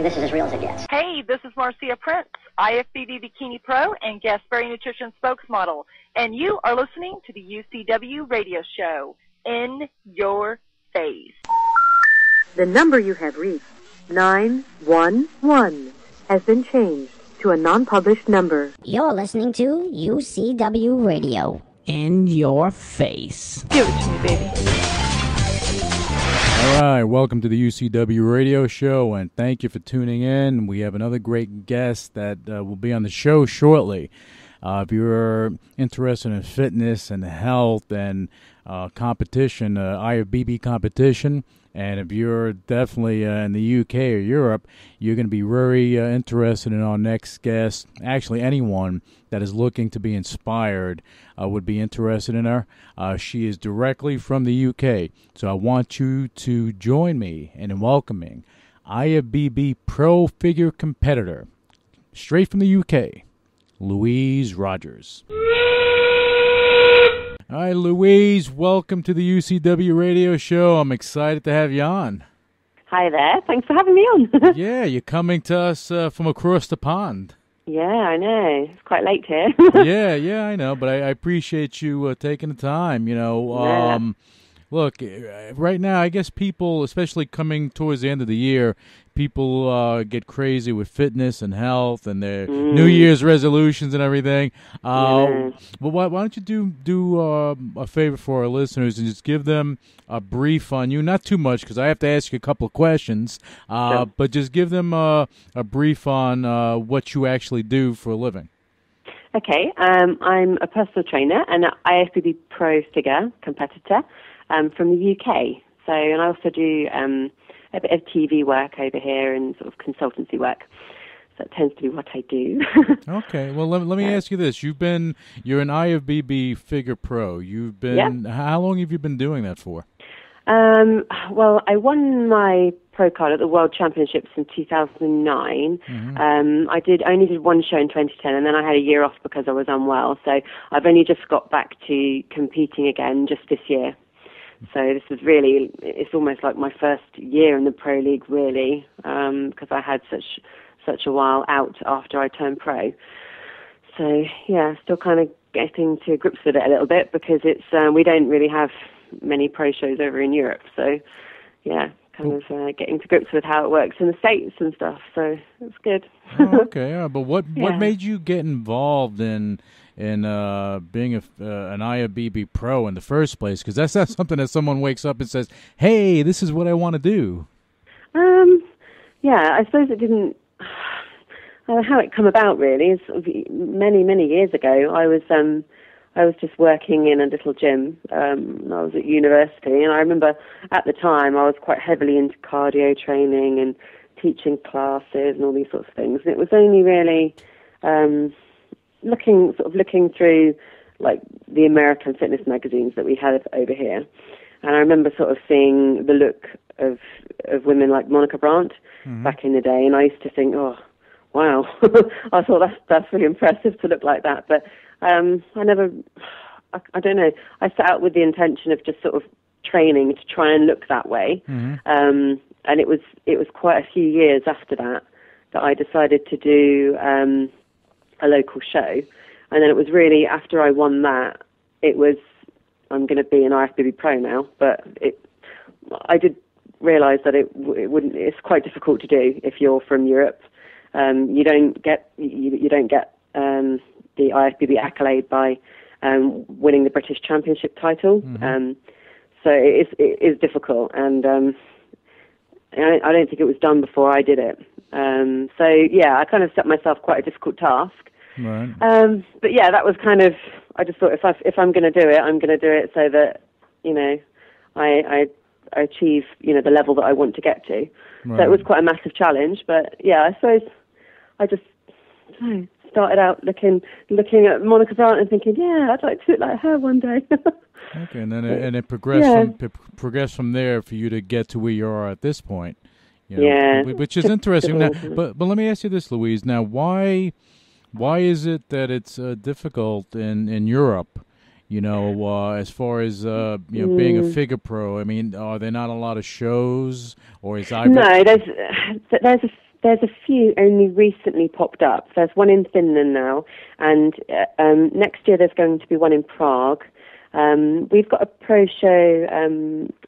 this is as real as it gets. Hey, this is Marcia Prince, IFBB Bikini Pro and Guest Berry Nutrition spokesmodel, and you are listening to the UCW radio show, In Your Face. The number you have reached, 911, has been changed to a non-published number. You're listening to UCW Radio. In your face. Give it to me, baby. All right, welcome to the UCW radio show, and thank you for tuning in. We have another great guest that will be on the show shortly. If you're interested in fitness and health and competition, IFBB competition, and if you're definitely in the UK or Europe, you're going to be very interested in our next guest. Actually, anyone that is looking to be inspired would be interested in her. She is directly from the UK, so I want you to join me in welcoming IFBB Pro Figure competitor, straight from the UK, Louise Rogers. Hi, Louise. Welcome to the UCW radio show. I'm excited to have you on. Hi there. Thanks for having me on. Yeah, you're coming to us from across the pond. Yeah, I know. It's quite late here. Yeah, I know, but I appreciate you taking the time. Look, right now, I guess people, especially coming towards the end of the year, people get crazy with fitness and health and their New Year's resolutions and everything. But why don't you do a favor for our listeners and just give them a brief on you? Not too much, because I have to ask you a couple of questions, Sure. but just give them a brief on what you actually do for a living. Okay. I'm a personal trainer and an IFBB Pro Figure competitor from the UK. So, and I also do a bit of TV work over here and sort of consultancy work. So that tends to be what I do. Okay. Well, let me ask you this. You're an IFBB Figure Pro. How long have you been doing that for? Well, I won my pro card at the World Championships in 2009. I only did one show in 2010, and then I had a year off because I was unwell. So I've only just got back to competing again just this year. So this is really, it's almost like my first year in the pro league, really, because I had such a while out after I turned pro. So yeah, still kind of getting to grips with it a little bit, because it's we don't really have many pro shows over in Europe. So yeah, kind of getting to grips with how it works in the States and stuff. So it's good. Okay, but what made you get involved in being an IFBB Pro in the first place? Because that's not something that someone wakes up and says, "Hey, this is what I want to do." Yeah, I suppose it didn't. How it come about really is many years ago. I was just working in a little gym. I was at university, and I remember at the time I was quite heavily into cardio training and teaching classes and all these sorts of things. And it was only really looking through like the American fitness magazines that we had over here, and I remember sort of seeing the look of women like Monica Brandt back in the day, and I used to think, oh, wow, I thought that's really impressive to look like that. But I don't know. I set out with the intention of just sort of training to try and look that way, and it was quite a few years after that I decided to do a local show, and then it was really after I won that, it was, I'm going to be an IFBB Pro now. But I did realise that it's quite difficult to do if you're from Europe. You don't get the IFBB accolade by winning the British Championship title. So it is difficult, and I don't think it was done before I did it. So yeah, I kind of set myself quite a difficult task. Right. But yeah, that was kind of, I just thought if I'm going to do it, I'm going to do it so that, I achieve, the level that I want to get to. Right. So it was quite a massive challenge, but yeah, I suppose I just started out looking at Monica Brandt and thinking, yeah, I'd like to look like her one day. Okay, and then it progressed from there for you to get to where you are at this point. Which is interesting. Now, but let me ask you this, Louise. Now, why is it that it's difficult in Europe? As far as being a figure pro. I mean, are there not a lot of shows, or is No, there's there's a few only recently popped up. There's one in Finland now, and next year there's going to be one in Prague. We've got a pro show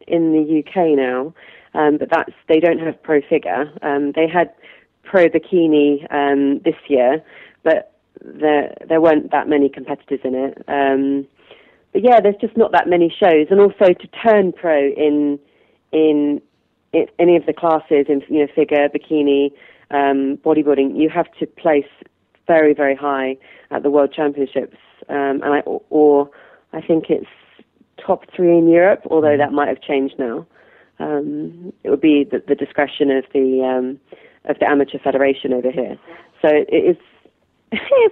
in the UK now, but they don't have pro figure. They had pro bikini this year, but there weren't that many competitors in it. But yeah, there's just not that many shows, and also to turn pro in any of the classes in figure, bikini, bodybuilding, you have to place very, very high at the World Championships, I think it's top 3 in Europe, although that might have changed now. It would be the discretion of the amateur federation over here. So it's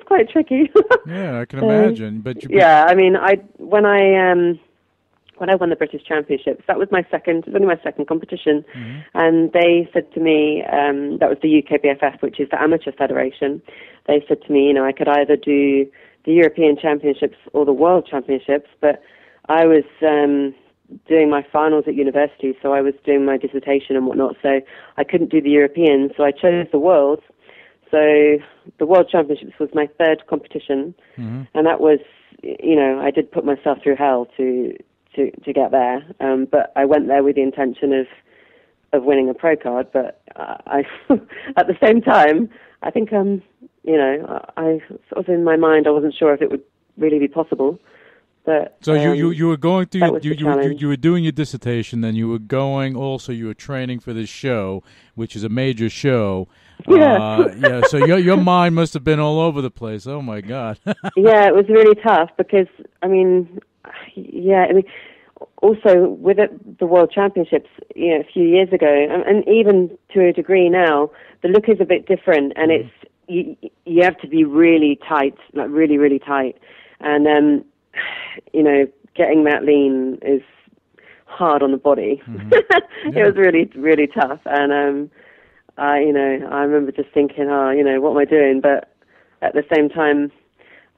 quite tricky. Yeah, I can imagine. I mean, when I won the British Championships, that was only my second competition, and they said to me, that was the UKBFF, which is the amateur federation. They said to me, I could either do the European Championships or the World Championships, but I was doing my finals at university, so I was doing my dissertation and whatnot, so I couldn't do the European, so I chose the Worlds. So the World Championships was my third competition, and that was, I did put myself through hell to get there, but I went there with the intention of winning a pro card, but I at the same time, I think, I sort of in my mind, I wasn't sure if it would really be possible. But, so you were going through you were doing your dissertation, then you were training for this show, which is a major show. Yeah. So your mind must have been all over the place. Oh my God. Yeah, it was really tough because also with the World Championships, a few years ago, and even to a degree now, the look is a bit different, and it's you have to be really tight, like really, really tight, and getting that lean is hard on the body. It was really, really tough, and I remember just thinking, what am I doing? But at the same time,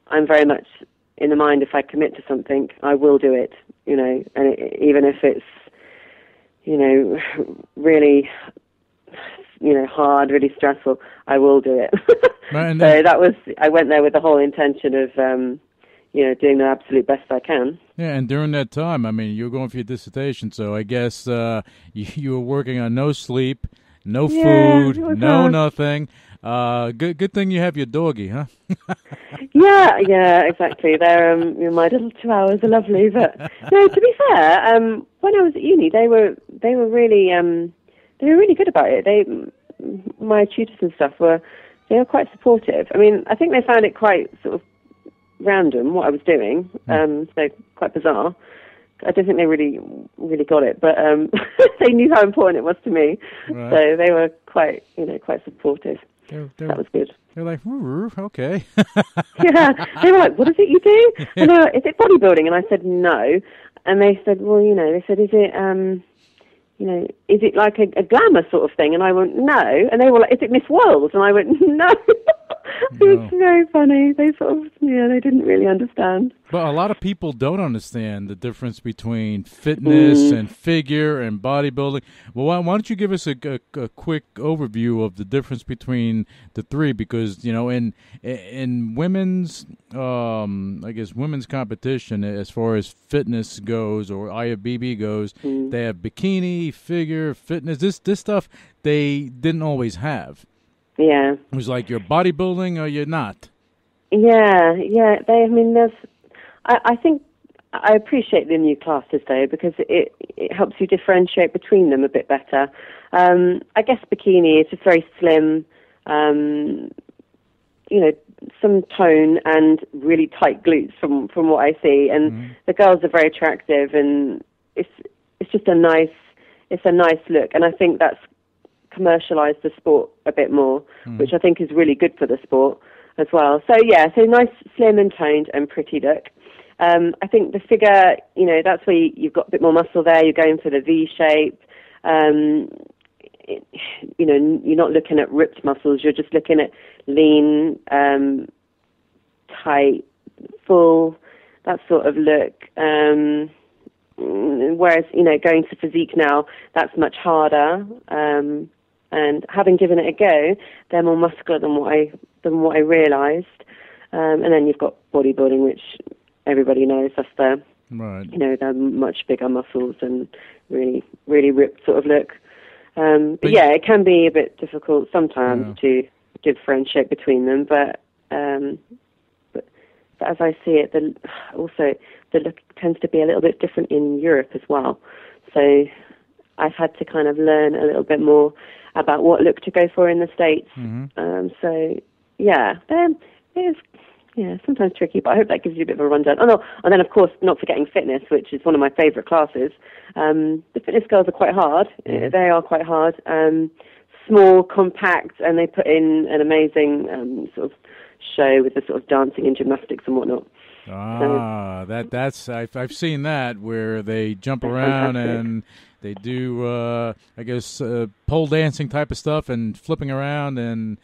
I'm very much in the mind, if I commit to something, I will do it, and even if it's, really, hard, really stressful, I will do it. I went there with the whole intention of, doing the absolute best I can. Yeah, and during that time, you were going for your dissertation, so I guess you were working on no sleep, no food, no nothing. Good thing you have your doggy, huh? Yeah, exactly. They're my little chihuahuas are lovely, but no. To be fair, when I was at uni, they were really good about it. My tutors and stuff were quite supportive. I think they found it quite sort of random what I was doing, so quite bizarre. I don't think they really got it, but they knew how important it was to me, right. So they were quite supportive. That was good. They're like, okay. Yeah, they were like, what is it you do? And they were, is it bodybuilding? And I said, no. And they said, well, they said, is it like a glamour sort of thing? And I went, no. And they were like, is it Miss World? And I went, no. It was very funny. They sort of, they didn't really understand. But a lot of people don't understand the difference between fitness and figure and bodybuilding. Well, why don't you give us a quick overview of the difference between the three? Because, in women's, women's competition, as far as fitness goes or IFBB goes, they have bikini, figure, fitness. This stuff they didn't always have. Yeah. It was like you're bodybuilding or you're not. Yeah. I think I appreciate the new classes though, because it helps you differentiate between them a bit better. I guess bikini is just very slim, some tone and really tight glutes from what I see, and the girls are very attractive, and it's just a nice look, and I think that's commercialize the sport a bit more, which I think is really good for the sport as well. So nice, slim and toned and pretty look. I think the figure, that's where you've got a bit more muscle there. You're going for the V shape. You're not looking at ripped muscles. You're just looking at lean, tight, full, that sort of look. Whereas, going to physique now, that's much harder. And having given it a go, they're more muscular than what I realised. And then you've got bodybuilding, which everybody knows. That's right. They're much bigger muscles and really, really ripped sort of look. But yeah, it can be a bit difficult sometimes to differentiate between them. But as I see it, the look tends to be a little bit different in Europe as well. So I've had to kind of learn a little bit more about what look to go for in the States. So yeah, it is sometimes tricky, but I hope that gives you a bit of a rundown. Oh no, and then of course not forgetting fitness, which is one of my favourite classes. The fitness girls are quite hard. They are quite hard. Small, compact, and they put in an amazing sort of show with the sort of dancing and gymnastics and whatnot. That's I've seen that where they jump around and they do pole dancing type of stuff and flipping around and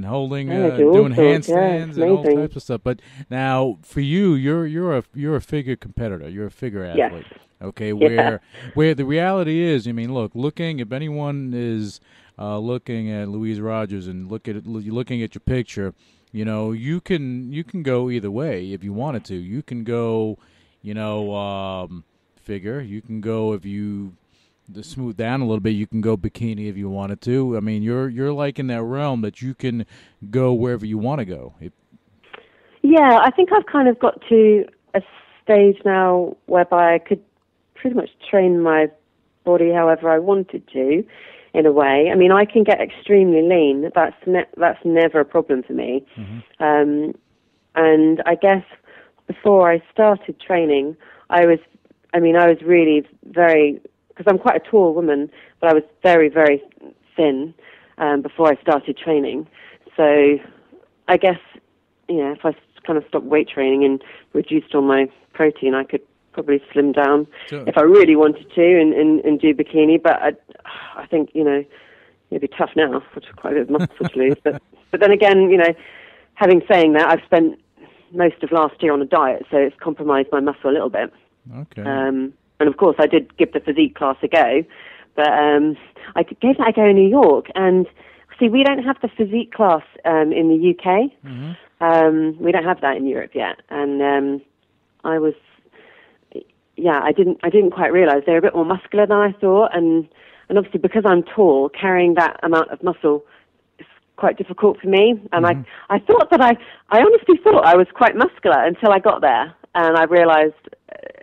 holding doing handstands and all types of stuff. But now for you, you're a figure competitor. You're a figure athlete. Yes. Okay, where the reality is, looking if anyone is looking at Louise Rogers and looking at your picture. You can go either way if you wanted to. You can go, figure. You can go if you smooth down a little bit. You can go bikini if you wanted to. I mean, you're like in that realm that you can go wherever you want to go. Yeah, I think I've kind of got to a stage now whereby I could pretty much train my body however I wanted to. In a way, I mean, I can get extremely lean. That's never a problem for me. And I guess before I started training, I was really very, because I'm quite a tall woman, but I was very, very thin before I started training. So I guess, if I kind of stopped weight training and reduced all my protein, I could probably slim down if I really wanted to and do bikini. But I think, it'd be tough now, which is quite a bit of muscle to lose. But then again, having saying that, I've spent most of last year on a diet, so it's compromised my muscle a little bit. Okay. And of course, I did give the physique class a go, but I gave that a go in New York. And see, we don't have the physique class in the UK. We don't have that in Europe yet. And I didn't quite realise they were a bit more muscular than I thought, and obviously because I'm tall, carrying that amount of muscle is quite difficult for me. And I thought that I honestly thought I was quite muscular until I got there, and I realised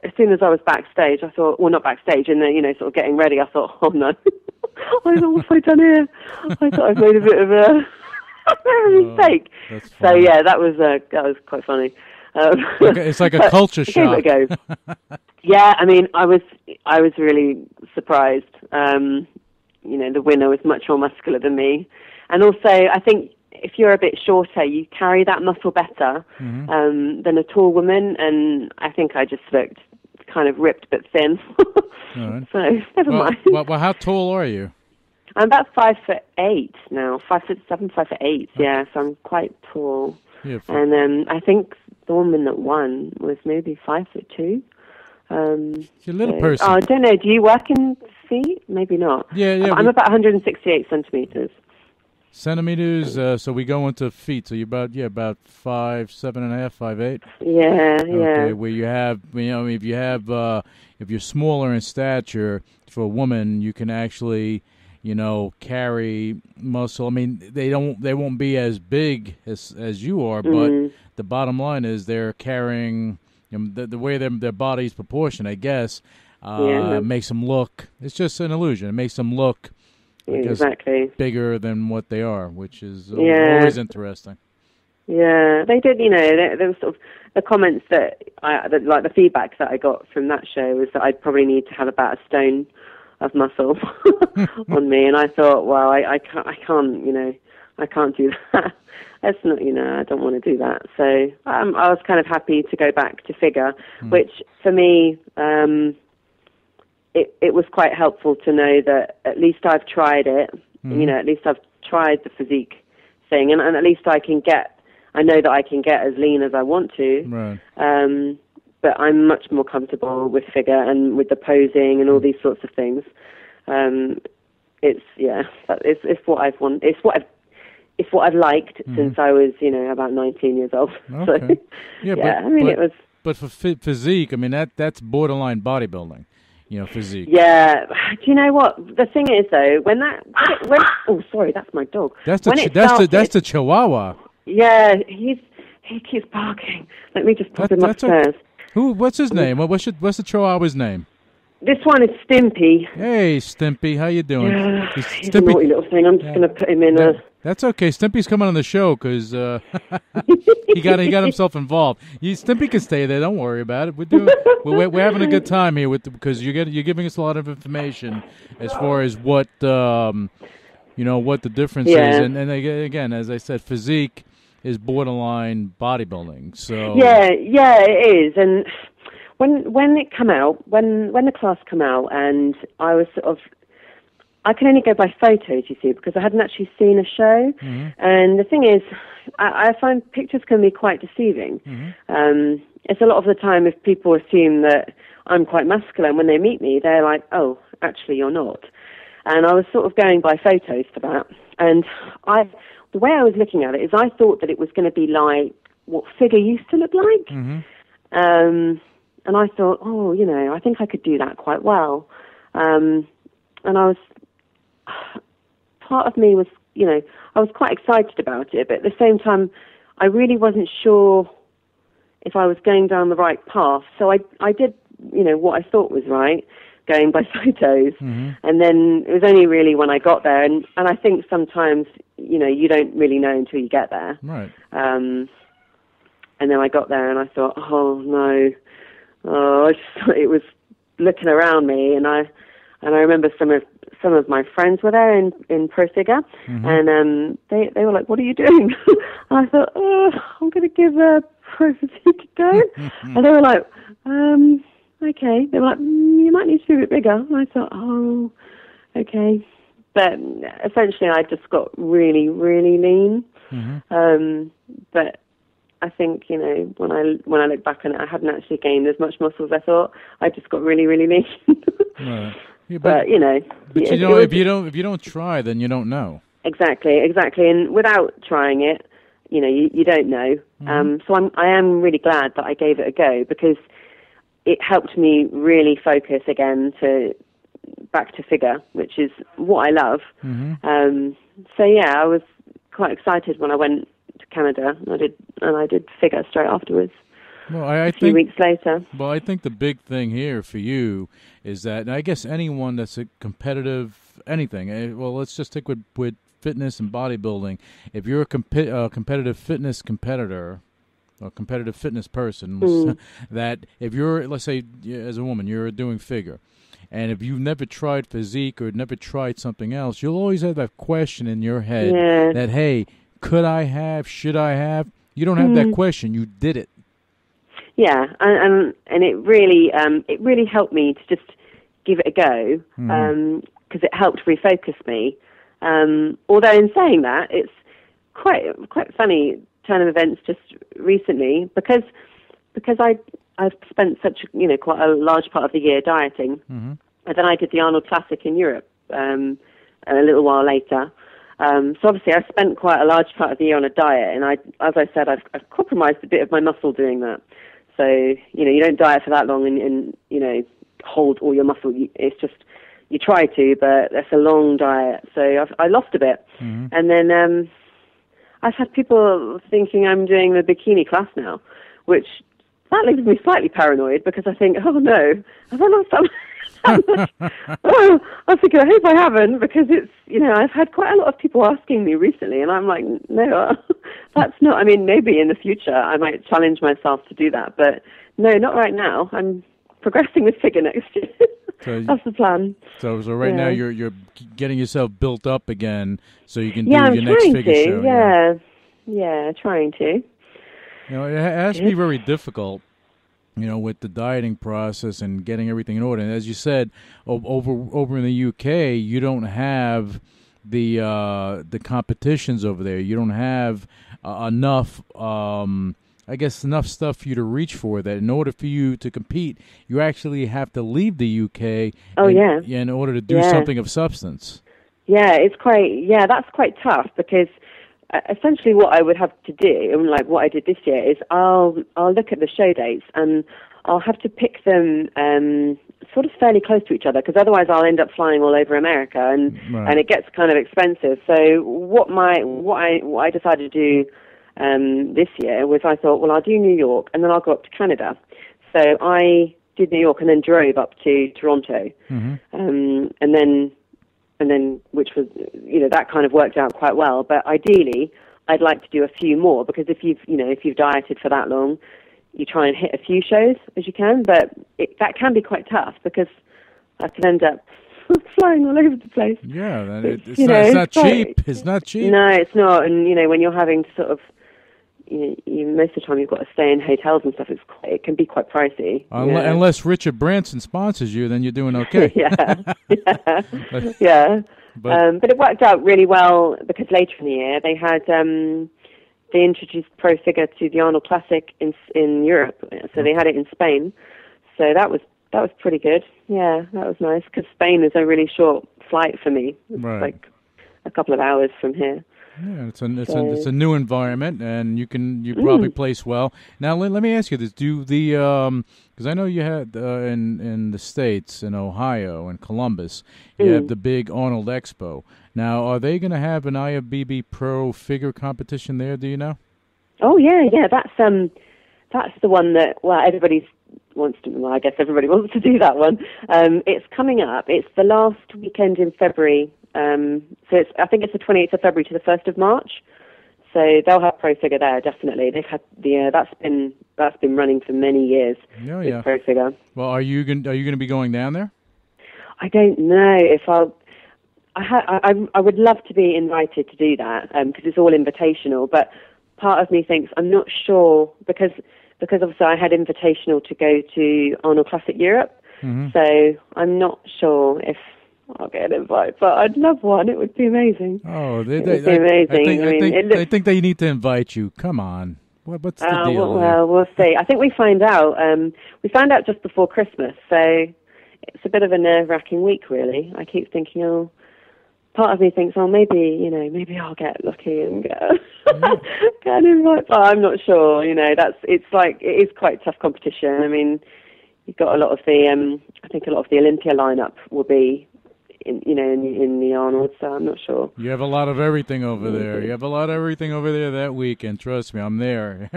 as soon as I was backstage, I thought, well, not backstage, and then sort of getting ready, I thought, oh no, I don't know what I've done here. I thought I've made a bit of a mistake. So yeah, that was quite funny. It's like a culture shock. Give it a go. Yeah, I mean, I was really surprised. The winner was much more muscular than me, and also I think if you're a bit shorter, you carry that muscle better than a tall woman. And I think I just looked kind of ripped but thin. Right. So never mind. Well, how tall are you? I'm about 5'8" now, 5'7", 5'8". Yeah, so I'm quite tall. Yeah, and I think the woman that won was maybe 5'2". You're a little person. I don't know. Do you work in feet? Maybe not. Yeah. I'm about 168 centimeters. Centimeters. So we go into feet. So you're about 5'7.5", 5'8". Yeah. Okay. Where you have, if you're smaller in stature for a woman, you can actually, carry muscle. I mean, they won't be as big as you are, but the bottom line is they're carrying. The way their body's proportioned, I guess, makes them look. It's just an illusion. It makes them look exactly bigger than what they are, which is always interesting. Yeah, they did. There was sort of the comments like the feedback that I got from that show was that I'd probably need to have about a stone of muscle on me, and I thought, well, I can't do that. That's not, I don't want to do that. So I was kind of happy to go back to figure, which for me, it was quite helpful to know that at least I've tried it. At least I've tried the physique thing, and at least I know that I can get as lean as I want to. Right. But I'm much more comfortable with figure and with the posing and all these sorts of things. it's what I've wanted. It's what I've liked since I was, about 19 years old. Okay. So, it was. But for physique, I mean that's borderline bodybuilding, physique. Yeah. Do you know what the thing is though? When oh, sorry, that's my dog. That's the Chihuahua. Yeah, he keeps barking. Let me just pop him upstairs. What's his name? What's the Chihuahua's name? This one is Stimpy. Hey, Stimpy, how you doing? Yeah, he's a naughty little thing. I'm just going to put him in That's okay. Stimpy's coming on the show because he got himself involved. Stimpy can stay there. Don't worry about it. We're having a good time here because you're giving us a lot of information as far as what what the difference is. And again, as I said, physique is borderline bodybuilding. So yeah, it is. And when it came out, when the class came out, and I was I can only go by photos, you see, because I hadn't actually seen a show. Mm-hmm. And the thing is, I find pictures can be quite deceiving. Mm-hmm. It's a lot of the time if people assume that I'm quite masculine, when they meet me, they're like, oh, actually you're not. And I was sort of going by photos for that. And the way I was looking at it is I thought that it was going to be like what figure used to look like. Mm-hmm. And I thought, I think I could do that quite well. And part of me was, I was quite excited about it, but at the same time, I really wasn't sure if I was going down the right path. So I did, what I thought was right, going by photos. Mm-hmm. And then it was only really when I got there, and I think sometimes, you don't really know until you get there. Right. And then I got there and I thought, oh no. It was looking around me, and I remember some of my friends were there in Pro Figure, mm-hmm. and they were like, "What are you doing?" And I thought, I'm going to give a Pro Physique a go, and they were like, "Okay." They were like, "You might need to be a bit bigger." And I thought, "Oh, okay." But essentially, I just got really, really lean. Mm-hmm. But I think, when I look back on it, I hadn't actually gained as much muscle as I thought. I just got really, really lean. Right. Yeah, but if you don't try, then you don't know. Exactly. And without trying it, you don't know. Mm-hmm. So I am really glad that I gave it a go, because it helped me really focus again back to figure, which is what I love. Mm-hmm. So yeah, I was quite excited when I went to Canada, and I did figure straight afterwards. Well, a few weeks later. Well, I think the big thing here for you is that, and I guess anyone that's a competitive anything. Well, let's just stick with fitness and bodybuilding. If you're a competitive fitness competitor, or competitive fitness person, that if you're, let's say, as a woman, you're doing figure, and if you've never tried physique or never tried something else, you'll always have that question in your head that, hey, could I have? Should I have? You don't have that question. You did it. Yeah, and it really helped me to just give it a go, because it helped refocus me. Although in saying that, it's quite funny turn of events just recently, because I've spent such quite a large part of the year dieting, and then I did the Arnold Classic in Europe a little while later. So obviously I spent quite a large part of the year on a diet, and as I said, I've compromised a bit of my muscle doing that. So, you don't diet for that long and hold all your muscle. It's just, you try to, but that's a long diet. So I lost a bit. Mm-hmm. And then I've had people thinking I'm doing the bikini class now, which that leaves me slightly paranoid, because I think, oh no, have I lost some? I think, I hope I haven't, because it's, I've had quite a lot of people asking me recently, and I'm like, no, that's not, I mean, maybe in the future I might challenge myself to do that, but no, not right now. I'm progressing with figure next year. So that's the plan. So right now you're getting yourself built up again, so you can do your next figure show. Yeah, trying to. It has to be very difficult, with the dieting process and getting everything in order. And as you said, over in the UK, you don't have the competitions over there. You don't have enough, enough stuff for you to reach for, that in order for you to compete, you actually have to leave the UK in order to do something of substance. Yeah, that's quite tough because essentially what I would have to do, and like what I did this year, is I'll look at the show dates and I'll have to pick them sort of fairly close to each other, because otherwise I'll end up flying all over America, and it gets kind of expensive. So what I decided to do this year was I thought, well, I'll do New York and then I'll go up to Canada. So I did New York and then drove up to Toronto, and then which was, that kind of worked out quite well. But ideally, I'd like to do a few more, because if you've dieted for that long, you try and hit a few shows as you can. But that can be quite tough, because I can end up flying all over the place. Yeah, it's not cheap. It's not cheap. No, it's not. And when you're having to sort of, most of the time you've got to stay in hotels and stuff. It can be quite pricey. Unless Richard Branson sponsors you, then you're doing okay. yeah. But it worked out really well, because later in the year they had they introduced Pro Figure to the Arnold Classic in Europe. So they had it in Spain. So that was pretty good. Yeah, that was nice, because Spain is a really short flight for me. It's like a couple of hours from here. Yeah, it's a new environment, and you probably place well. Now let me ask you this: do the because I know you had in the States, in Ohio and Columbus, you have the big Arnold Expo. Now, are they going to have an IFBB Pro figure competition there? Do you know? Oh yeah. That's the one that everybody wants to. Well, I guess everybody wants to do that one. It's coming up. It's the last weekend in February. So I think it's the 28th of February to the 1st of March. So they'll have Pro Figure there, definitely. They've had that's been running for many years. Oh, yeah. Pro Figure. Well, are you going to be going down there? I don't know if I would love to be invited to do that, because it's all invitational. But part of me thinks I'm not sure, because obviously I had invitational to go to Arnold Classic Europe. So I'm not sure if I'll get an invite, but I'd love one. It would be amazing. Oh, it would be amazing. I think they need to invite you. Come on. What's the deal? Well, we'll see. I think we find out. We found out just before Christmas, so it's a bit of a nerve-wracking week, really. I keep thinking, part of me thinks, maybe I'll get lucky and get an invite, but I'm not sure. It is quite tough competition. I mean, you've got a lot of the. I think a lot of the Olympia lineup will be in the Arnold, so I'm not sure. You have a lot of everything over there. You have a lot of everything over there that weekend. Trust me, I'm there.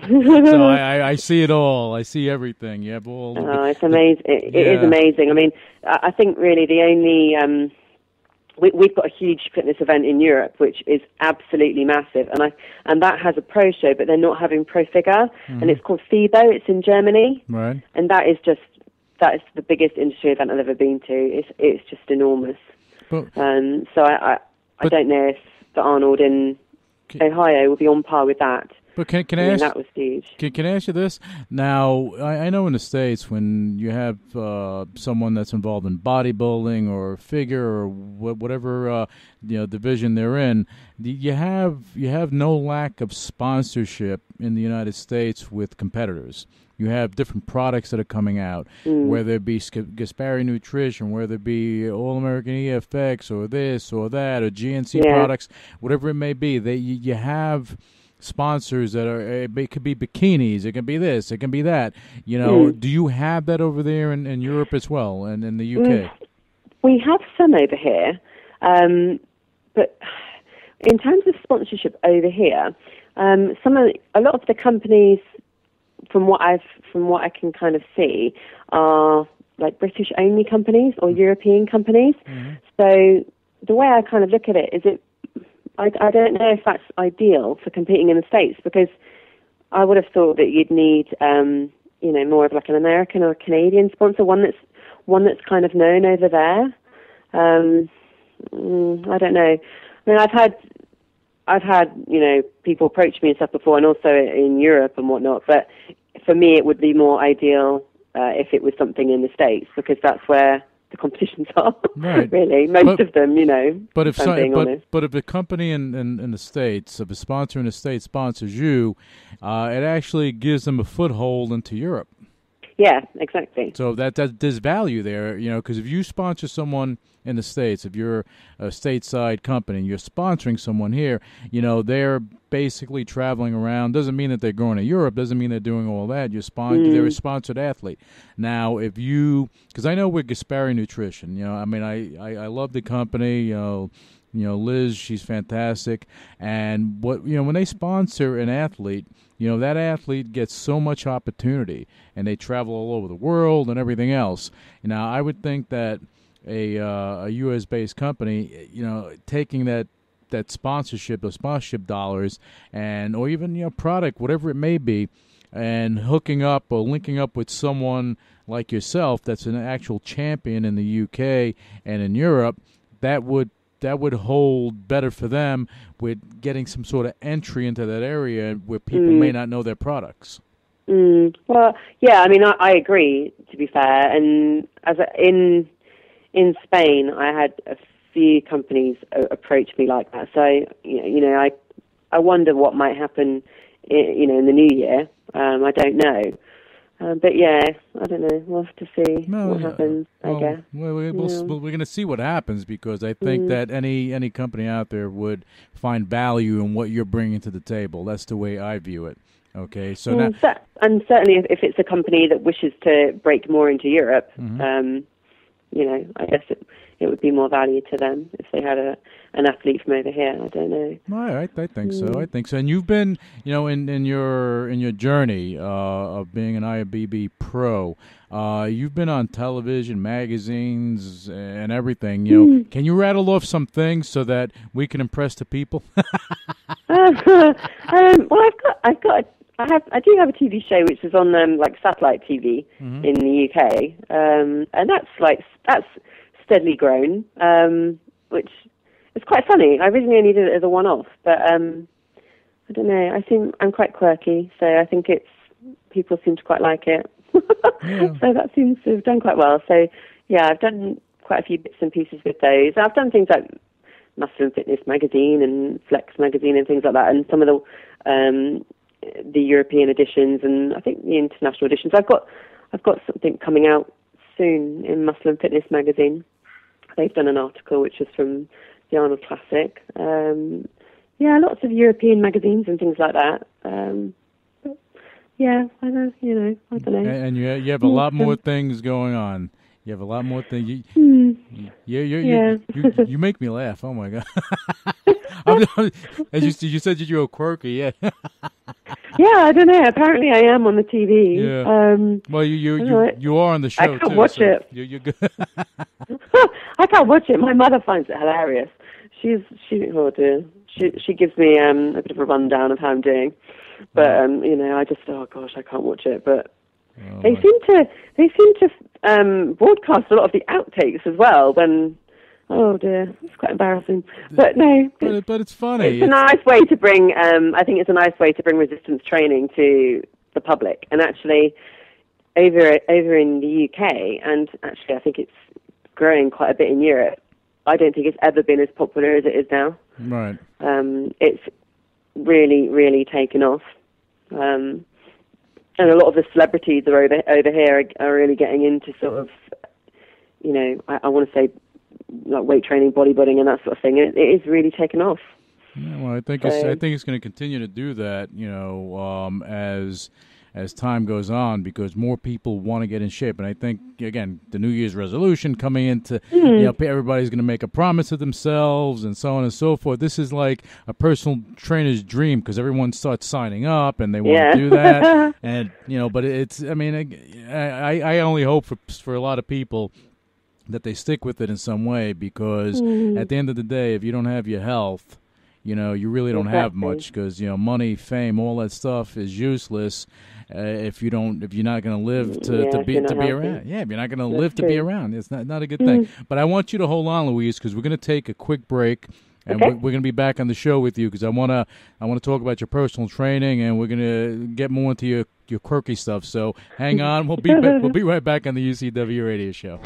So I see it all. I see everything. You have all. It's amazing. It is amazing. I mean, I think really the only we've got a huge fitness event in Europe, which is absolutely massive, and that has a pro show, but they're not having Pro Figure, and it's called FIBO. It's in Germany, right? And that is the biggest industry event I've ever been to. It's just enormous. So I don't know if the Arnold in Ohio will be on par with that. But can I ask? That was huge. Can I ask you this? Now, I know in the States, when you have someone that's involved in bodybuilding or figure or whatever division they're in, you have no lack of sponsorship in the United States with competitors. You have different products that are coming out, whether it be Gaspari Nutrition, whether it be All-American EFX or this or that or GNC products, whatever it may be. You have sponsors that are, it could be bikinis, it can be this, it can be that. Do you have that over there in Europe as well, and in the UK? We have some over here, but in terms of sponsorship over here, a lot of the companies, from what I can kind of see, are like British only companies or European companies. So the way I kind of look at it is I don't know if that's ideal for competing in the States, because I would have thought that you'd need more of like an American or a Canadian sponsor, one that's kind of known over there. I don't know. I mean, I've had people approach me and stuff before, and also in Europe and whatnot. But for me, it would be more ideal if it was something in the States, because that's where the competitions are. Right. Really, most of them, But if a company in the States, if a sponsor in the States sponsors you, it actually gives them a foothold into Europe. Yeah, exactly. So there's value there, because if you sponsor someone in the States, if you're a stateside company and you're sponsoring someone here, they're basically traveling around. Doesn't mean that they're going to Europe. Doesn't mean they're doing all that. They're a sponsored athlete. Now, because I know with Gaspari Nutrition, I love the company. Liz, she's fantastic, and when they sponsor an athlete, that athlete gets so much opportunity, and they travel all over the world and everything else. Now, I would think that a U.S. based company, taking that sponsorship, those sponsorship dollars, or even product, whatever it may be, and hooking up or linking up with someone like yourself that's an actual champion in the UK and in Europe, that would hold better for them with getting some sort of entry into that area where people may not know their products. Well, yeah, I agree, to be fair. And in Spain, I had a few companies approach me like that. So, I wonder what might happen, in the new year. I don't know. But yeah, I don't know. We'll have to see what happens, I guess. Well, we're going to see what happens, because I think that any company out there would find value in what you're bringing to the table. That's the way I view it. Okay, so now, and certainly if it's a company that wishes to break more into Europe, I guess it would be more value to them if they had an athlete from over here. I don't know. Well, I think so. I think so. And you've been, in your journey of being an IFBB pro, you've been on television, magazines, and everything. Can you rattle off some things so that we can impress the people? Well, I do have a TV show which is on satellite TV in the UK, and that's steadily grown, which is quite funny. I originally only did it as a one-off, but I don't know. I think I'm quite quirky, so I think people seem to quite like it. Yeah. So that seems to have done quite well. So yeah, I've done quite a few bits and pieces with those. I've done things like Muscle and Fitness magazine and Flex magazine and things like that, and some of the European editions, and I think the international editions. I've got something coming out soon in Muscle and Fitness magazine. They've done an article which is from the Arnold Classic. Lots of European magazines and things like that. But yeah, I don't know. And you have a lot more things going on. You have a lot more things. You make me laugh. Oh my God! As you said, you were quirky. Yeah. Yeah, I don't know. Apparently, I am on the TV. Yeah. Well, you are on the show. I can't watch it. You're good. I can't watch it. My mother finds it hilarious. Oh dear. She gives me a bit of a rundown of how I'm doing, but I just I can't watch it. But they seem to broadcast a lot of the outtakes as well. When oh dear, it's quite embarrassing. But no, but it's funny. It's a nice way to bring. I think it's a nice way to bring resistance training to the public, and actually over in the UK, and actually I think it's growing quite a bit in Europe. I don't think it's ever been as popular as it is now. Right. It's really, really taken off. And a lot of the celebrities that are over here are really getting into sort of, I want to say, like weight training, bodybuilding, and that sort of thing. It is really taken off. Yeah, well, I think it's going to continue to do that, as time goes on, because more people want to get in shape. And I think, again, the New Year's resolution coming into, everybody's going to make a promise to themselves and so on and so forth. This is like a personal trainer's dream, because everyone starts signing up and they want to do that. And, but it's, I only hope for a lot of people that they stick with it in some way, because at the end of the day, if you don't have your health, you really don't have much, because money, fame, all that stuff is useless if you're not going to live to be around. Yeah, if you're not going to live to be around, it's not a good thing. But I want you to hold on, Louise, because we're going to take a quick break, and we're going to be back on the show with you, because I want to talk about your personal training, and we're going to get more into your quirky stuff. So hang on, we'll be right back on the UCW Radio Show.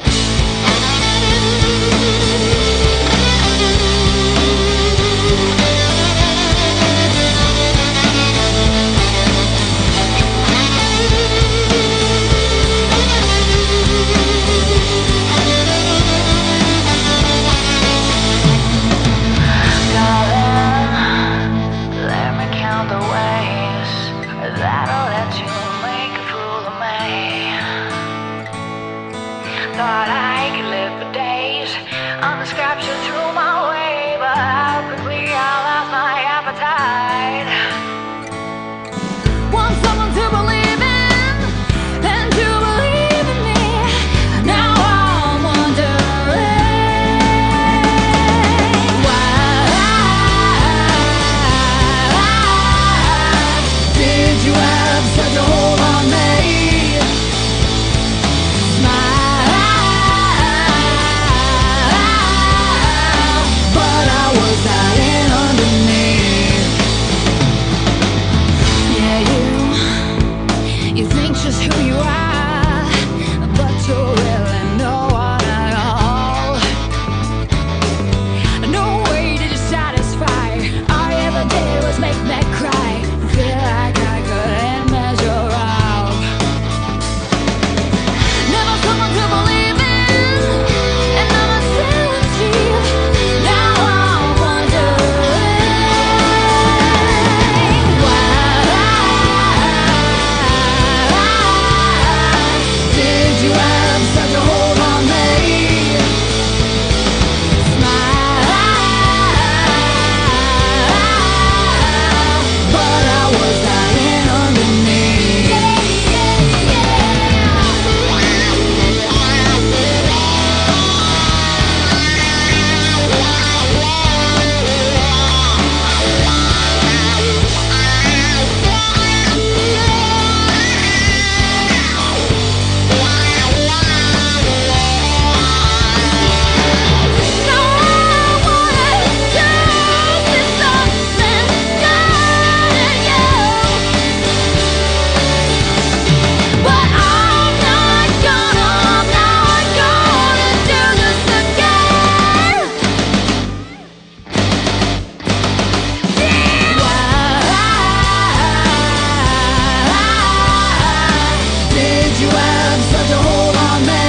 did you have such a hold on me?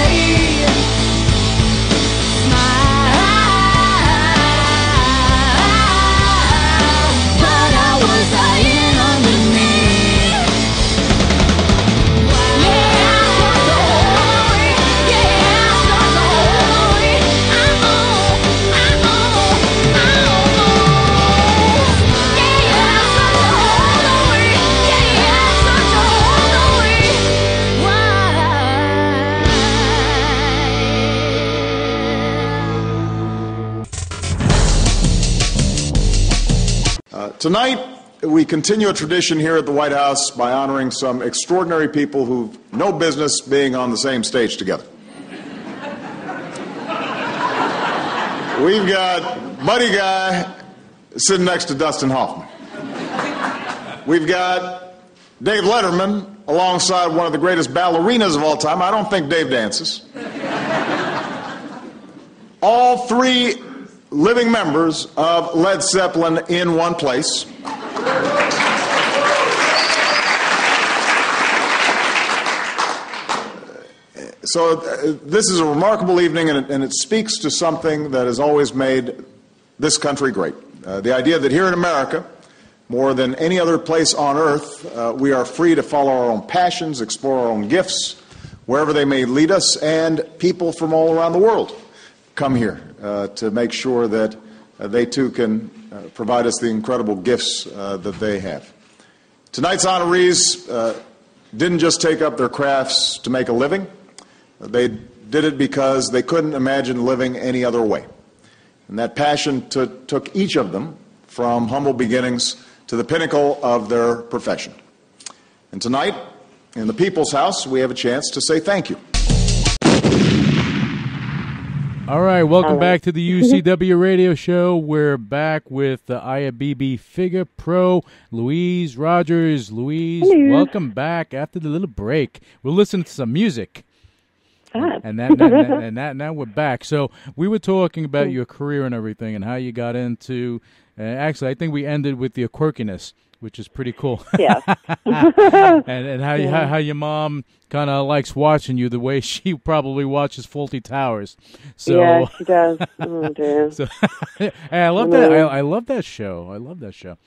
Tonight, we continue a tradition here at the White House by honoring some extraordinary people who've no business being on the same stage together. We've got Buddy Guy sitting next to Dustin Hoffman. We've got Dave Letterman alongside one of the greatest ballerinas of all time. I don't think Dave dances. All three living members of Led Zeppelin in one place. So this is a remarkable evening, and it speaks to something that has always made this country great. The idea that here in America, more than any other place on earth, we are free to follow our own passions, explore our own gifts, wherever they may lead us, and people from all around the world come here to make sure that they too can provide us the incredible gifts that they have. Tonight's honorees didn't just take up their crafts to make a living. They did it because they couldn't imagine living any other way. And that passion took each of them from humble beginnings to the pinnacle of their profession. And tonight, in the People's House, we have a chance to say thank you. All right, welcome back to the UCW radio show. We're back with the IFBB Figure Pro, Louise Rogers. Louise, welcome back after the little break. We're listening to some music. And now we're back. So we were talking about your career and everything and how you got into, actually, I think we ended with the quirkiness, which is pretty cool. Yeah. and how your mom kind of likes watching you the way she probably watches Fawlty Towers. So, yeah, she does. Oh, dear. So, hey, I love that. I love that show. I love that show.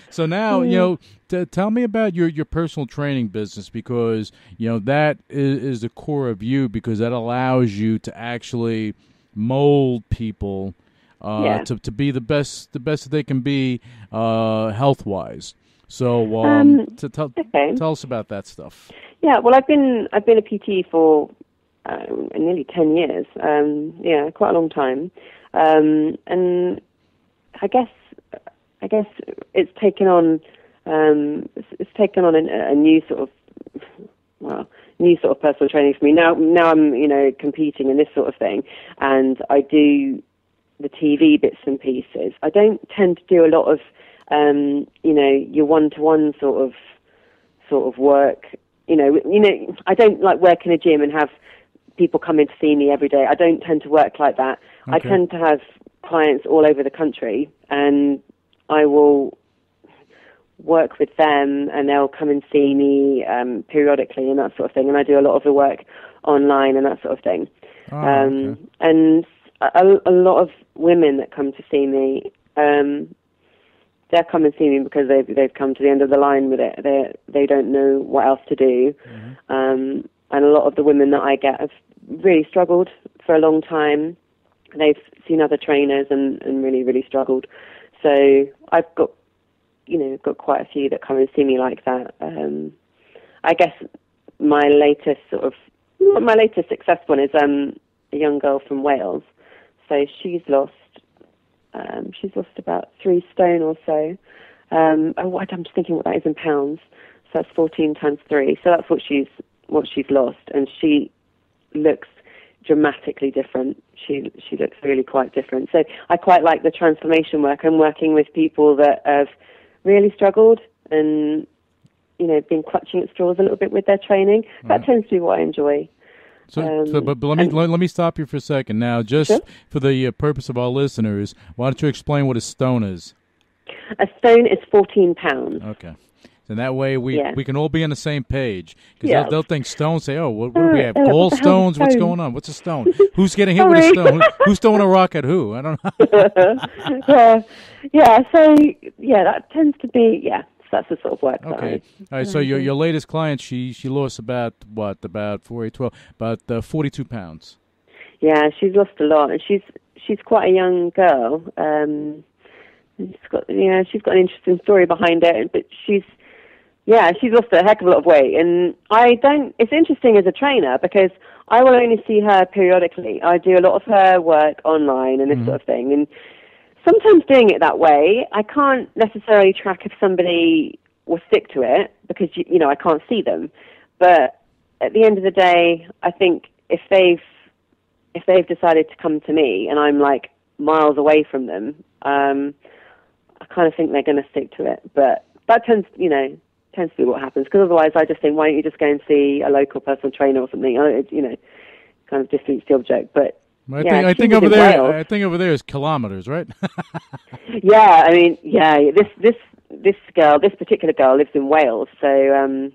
So now, you know, tell me about your personal training business, because, you know, that is the core of you, because that allows you to actually mold people to be the best that they can be health wise. So tell us about that stuff. Yeah, well, I've been a PT for nearly 10 years. Quite a long time. And I guess it's taken on a new sort of personal training for me. Now I'm, you know, competing in this sort of thing, and I do the TV bits and pieces. I don't tend to do a lot of, your one-to-one sort of work. I don't like work in a gym and have people come in to see me every day. I don't tend to work like that. Okay. I tend to have clients all over the country, and I will work with them, and they'll come and see me periodically and that sort of thing. And I do a lot of the work online and that sort of thing. Okay. And a lot of women that come to see me, they're come and see me because they've come to the end of the line with it. They don't know what else to do. Mm-hmm. And a lot of the women that I get have really struggled for a long time. They've seen other trainers and really, really struggled. So I've got quite a few that come and see me like that. I guess my latest success one is a young girl from Wales. So she's lost about 3 stone or so. I'm just thinking what that is in pounds. So that's 14 times 3. So that's what she's lost, and she looks dramatically different. She looks really quite different. So I quite like the transformation work. I'm working with people that have really struggled and, been clutching at straws a little bit with their training. That tends to be what I enjoy. But let me stop you for a second now, just sure? For the purpose of our listeners. Why don't you explain what a stone is? A stone is 14 pounds. Okay. And that way we can all be on the same page. Because they'll think stones, say, oh, what do we have? Gallstones? What's going on? What's a stone? Who's getting hit with a stone? Who's throwing a rock at who? I don't know. That tends to be, so that's the sort of work that I... All right, so your latest client, she lost about 42 pounds. Yeah, she's lost a lot, and she's quite a young girl. She's got an interesting story behind it, but she's lost a heck of a lot of weight, and it's interesting as a trainer because I will only see her periodically. I do a lot of her work online and this sort of thing, and sometimes doing it that way, I can't necessarily track if somebody will stick to it because, I can't see them. But at the end of the day, I think if they've decided to come to me and I'm like miles away from them, I kind of think they're going to stick to it. But that tends to be what happens, because otherwise I just think, why don't you just go and see a local personal trainer or something? Kind of defeats the object. But I think over there is kilometers, right? This particular girl lives in Wales, so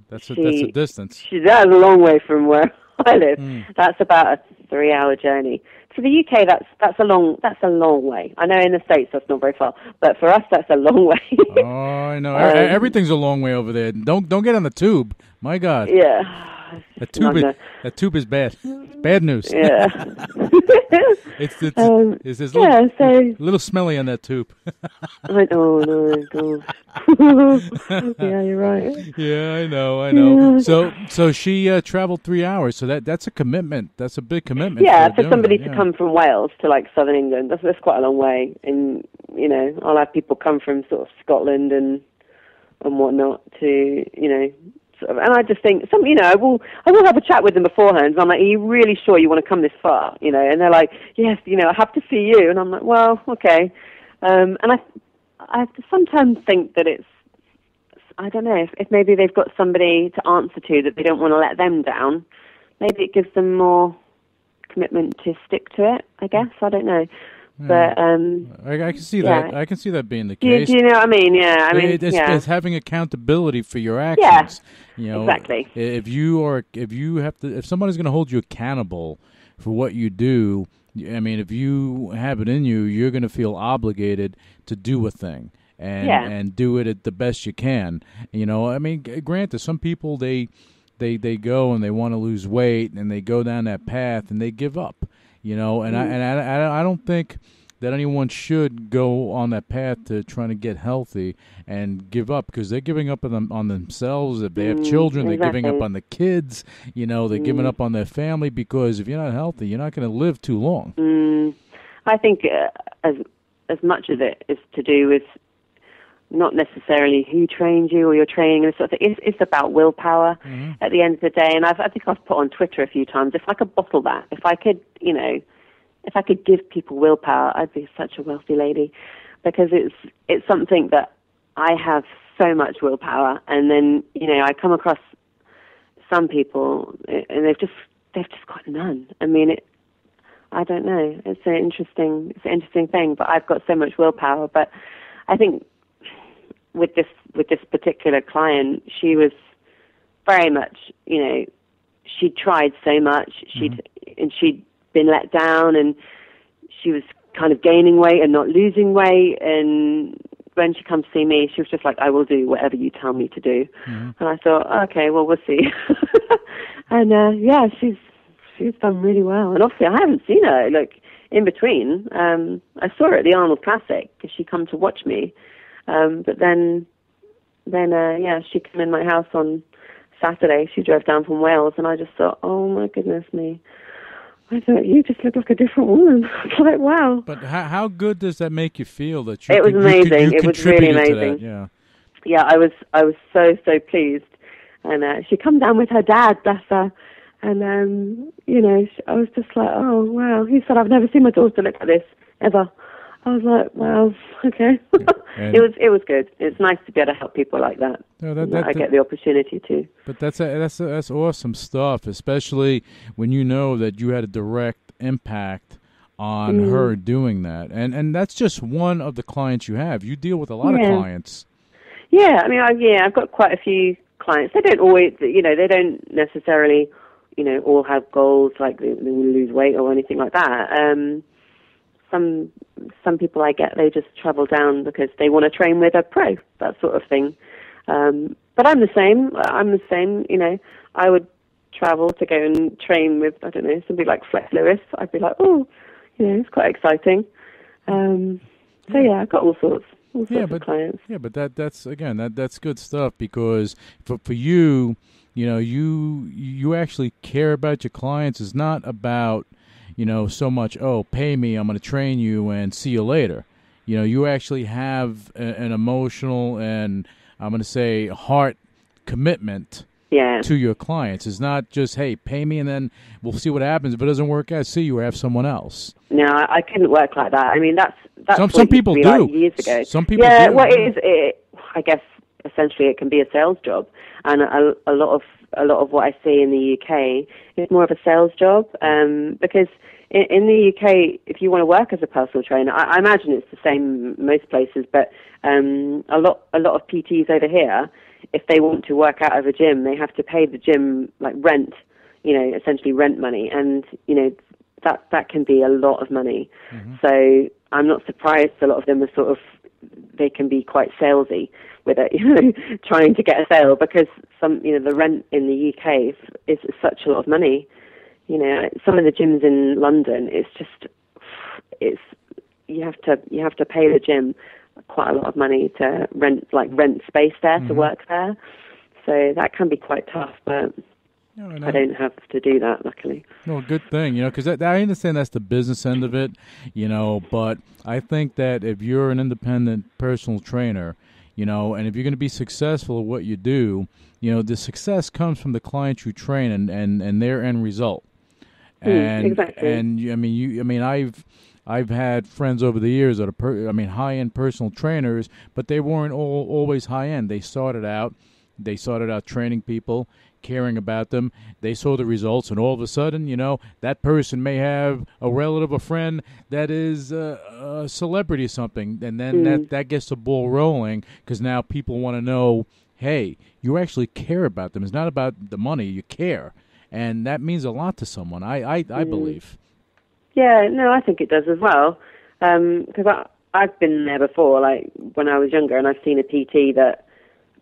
that's a distance. That's a long way from where I live. That's about a 3-hour journey. To the UK, that's a long way. I know in the States that's not very far, but for us that's a long way. Oh, I know. Everything's a long way over there. Don't get on the tube. My God. Yeah. That tube is bad. Bad news. Yeah. It's little smelly on that tube. No, God. Yeah, you're right. Yeah, I know. Yeah. So she traveled 3 hours. So that's a commitment. That's a big commitment. Yeah, for somebody to come from Wales to like southern England, that's quite a long way. And I'll have people come from sort of Scotland and whatnot to and I just think I will have a chat with them beforehand. And I'm like, are you really sure you want to come this far? And they're like, yes, I have to see you. And I'm like, well, okay. And I sometimes think that I don't know, if maybe they've got somebody to answer to that they don't want to let them down. Maybe it gives them more commitment to stick to it, I guess. I don't know. But I can see that. I can see that being the case. Do you know what I mean? Yeah, it's having accountability for your actions. Yeah, exactly. If somebody's going to hold you accountable for what you do, if you have it in you, you're going to feel obligated to do a thing and do it at the best you can. Granted, some people they go and they want to lose weight and they go down that path and they give up. I don't think that anyone should go on that path to trying to get healthy and give up, because they're giving up on themselves. If they have children, they're giving up on the kids. They're giving up on their family, because if you're not healthy, you're not going to live too long. I think as much of it is to do with not necessarily who trains you or your training and sort of thing. It's about willpower at the end of the day. And I think I've put on Twitter a few times, if I could bottle that, if I could give people willpower, I'd be such a wealthy lady, because it's something that I have so much willpower. And then, I come across some people and they've just got none. I don't know. It's an interesting thing, but I've got so much willpower. But I think with this particular client, she was very much, she tried so much. She'd been let down, and she was kind of gaining weight and not losing weight. And when she comes to see me, she was just like, I will do whatever you tell me to do. And I thought, okay, well, we'll see. And she's done really well. And obviously I haven't seen her in between. I saw her at the Arnold Classic because she come to watch me. But then she came in my house on Saturday. She drove down from Wales, and I just thought, oh my goodness me. I thought, you just look like a different woman. I was like, wow. But how good does that make you feel that you? It was amazing. It was really amazing. Yeah, I was so pleased. And she come down with her dad, bless her. And I was just like, oh wow. He said, I've never seen my daughter look like this ever. I was like, wow, okay. It was good. It's nice to be able to help people like that. I get the opportunity to. But that's awesome stuff, especially when you know that you had a direct impact on her doing that. And that's just one of the clients you have. You deal with a lot of clients. Yeah, I mean, I've got quite a few clients. They don't always, they don't necessarily, all have goals like they want to lose weight or anything like that. Some people I get, they just travel down because they want to train with a pro, that sort of thing. But I'm the same. I would travel to go and train with, I don't know, somebody like Flex Lewis. I'd be like, oh, it's quite exciting. So yeah, I've got all sorts of clients. Yeah, but that's good stuff, because for you, you actually care about your clients. It's not about, so much, pay me, I'm going to train you and see you later. You actually have an emotional and, I'm going to say, heart commitment to your clients. It's not just, hey, pay me and then we'll see what happens. If it doesn't work out, see you or have someone else. No, I couldn't work like that. I mean, that's some people do. Like years ago. Some people do. Well, I guess essentially it can be a sales job, and a lot of what I see in the UK is more of a sales job, because in the UK, if you want to work as a personal trainer, I imagine it's the same most places, but a lot of PTs over here, if they want to work out of a gym, they have to pay the gym like rent, essentially rent money, and that can be a lot of money. Mm-hmm. So I'm not surprised a lot of them are they can be quite salesy with it, trying to get a sale, because the rent in the UK is such a lot of money. Some of the gyms in London, you have to pay the gym quite a lot of money to rent space there, mm-hmm. to work there. So that can be quite tough, but I don't have to do that, luckily. No, good thing, because I understand that's the business end of it, but I think that if you're an independent personal trainer, and if you're going to be successful at what you do, the success comes from the clients you train and their end result. And exactly. And I've had friends over the years that are high-end personal trainers, but they weren't always high-end. They started out training people, caring about them. They saw the results, and all of a sudden, that person may have a relative, a friend that is a celebrity or something, and then that gets the ball rolling, because now people want to know, hey, you actually care about them. It's not about the money, you care. And that means a lot to someone, I believe. Yeah, no, I think it does as well. Because I've been there before, like when I was younger, and I've seen a PT that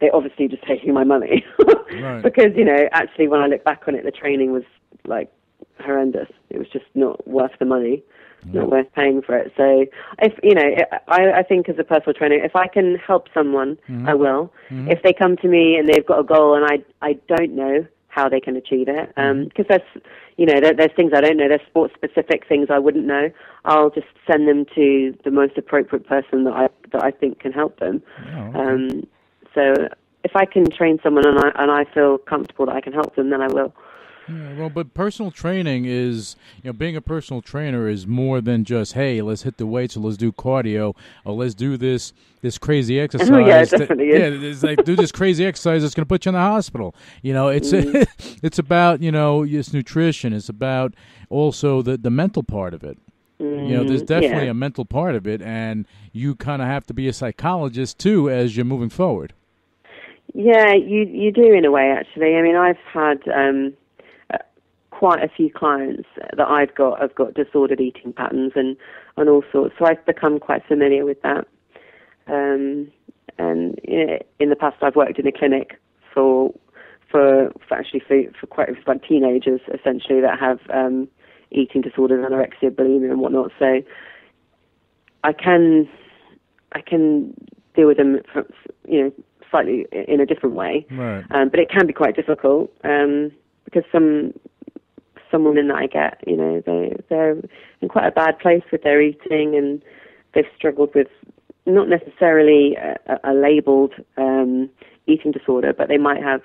they're obviously just taking my money. Right. Because, actually when I look back on it, the training was like horrendous. It was just not worth the money, not worth paying for it. So I think as a personal trainer, if I can help someone, I will. Mm-hmm. If they come to me and they've got a goal and I don't know how they can achieve it, because there's things I don't know. There's sport-specific things I wouldn't know. I'll just send them to the most appropriate person that I think can help them. Oh, okay. So if I can train someone and I feel comfortable that I can help them, then I will. Yeah, well, but personal training is, being a personal trainer is more than just, hey, let's hit the weights or let's do cardio or let's do this crazy exercise. Yeah, it definitely is. Yeah, it's like, do this crazy exercise that's going to put you in the hospital. It's it's about, it's nutrition. It's about also the mental part of it. There's definitely a mental part of it, and you kind of have to be a psychologist, too, as you're moving forward. Yeah, you do in a way, actually. I mean, I've had quite a few clients that I've got disordered eating patterns and all sorts, so I've become quite familiar with that. And in the past, I've worked in a clinic for quite teenagers, essentially, that have eating disorders, anorexia, bulimia, and whatnot. So I can deal with them, slightly in a different way. Right. But it can be quite difficult because some women that I get, they're in quite a bad place with their eating, and they've struggled with not necessarily a labelled eating disorder, but they might have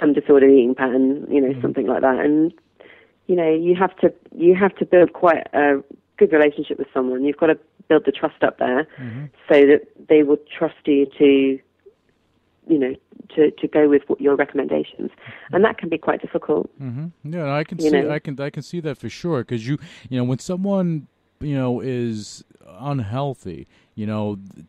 some disordered eating pattern, something like that. And you have to build quite a good relationship with someone. You've got to build the trust up there, so that they will trust you to go with your recommendations, and that can be quite difficult. Mm-hmm. Yeah, I can see. I can see that for sure. Because when someone is unhealthy,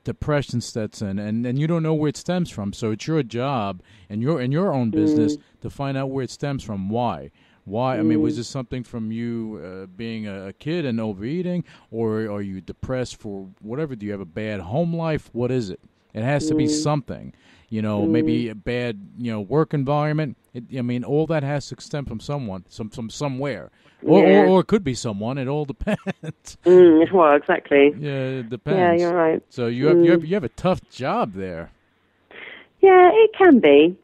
depression sets in, and you don't know where it stems from. So it's your job and your own business to find out where it stems from. Why? I mean, was this something from you being a kid and overeating, or are you depressed for whatever? Do you have a bad home life? What is it? It has to be something. Maybe a bad work environment. All that has to stem from someone, somewhere. Or it could be someone. It all depends. Well, exactly. Yeah, it depends. Yeah, you're right. So you have a tough job there. Yeah, it can be.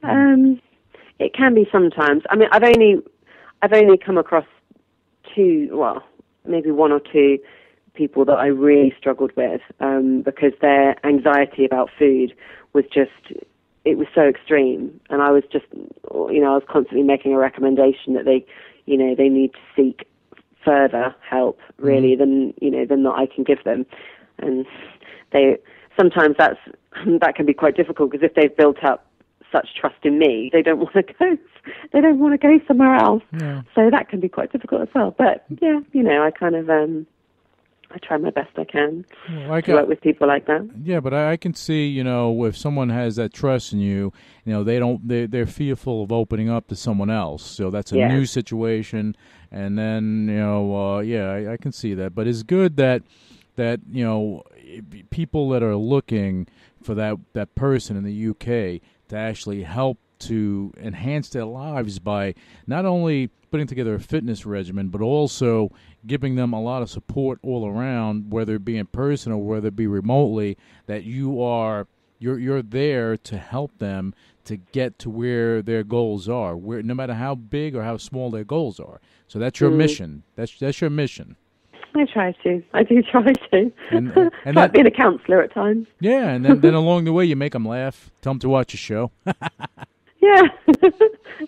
It can be sometimes. I mean, I've only come across maybe one or two people that I really struggled with because their anxiety about food was it was so extreme, and I was I was constantly making a recommendation that they need to seek further help really than that I can give them, and sometimes that can be quite difficult because if they've built up such trust in me, they don't want to go. They don't want to go somewhere else. Yeah. So that can be quite difficult as well. But yeah, I kind of I try my best I can to work with people like that. Yeah, but I can see, if someone has that trust in you, they're fearful of opening up to someone else. So that's a new situation, and then I can see that. But it's good that people that are looking for that person in the UK to actually help to enhance their lives by not only putting together a fitness regimen, but also giving them a lot of support all around, whether it be in person or whether it be remotely, that you're there to help them to get to where their goals are, where no matter how big or how small their goals are. So that's your mission. That's your mission. I try to. I do try to. And like being a counsellor at times. Yeah, and then along the way you make them laugh, tell them to watch a show. Yeah,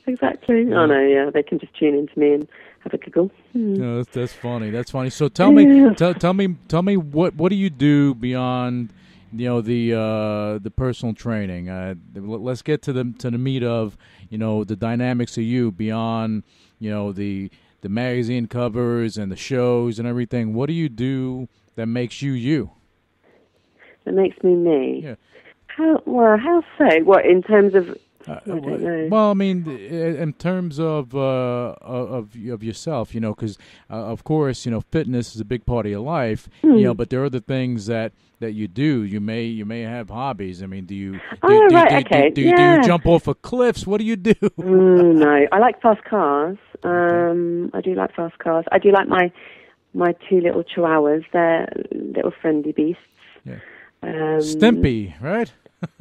exactly. Yeah. Oh no, yeah, they can just tune into me and have a giggle. No, that's funny. That's funny. So tell me, tell me, what do you do beyond, the personal training? Let's get to the meat of, the dynamics of you beyond, the magazine covers and the shows and everything. What do you do that makes you you? That makes me me. Yeah. How so? What in terms of? I don't know. Well, I mean, in terms of yourself, because of course, fitness is a big part of your life, but there are other things that you do. You may have hobbies. I mean, do you jump off of cliffs? What do you do? No, I like fast cars. I do like fast cars. I do like my two little chihuahuas. They're little friendly beasts. Yeah. Stimpy, right?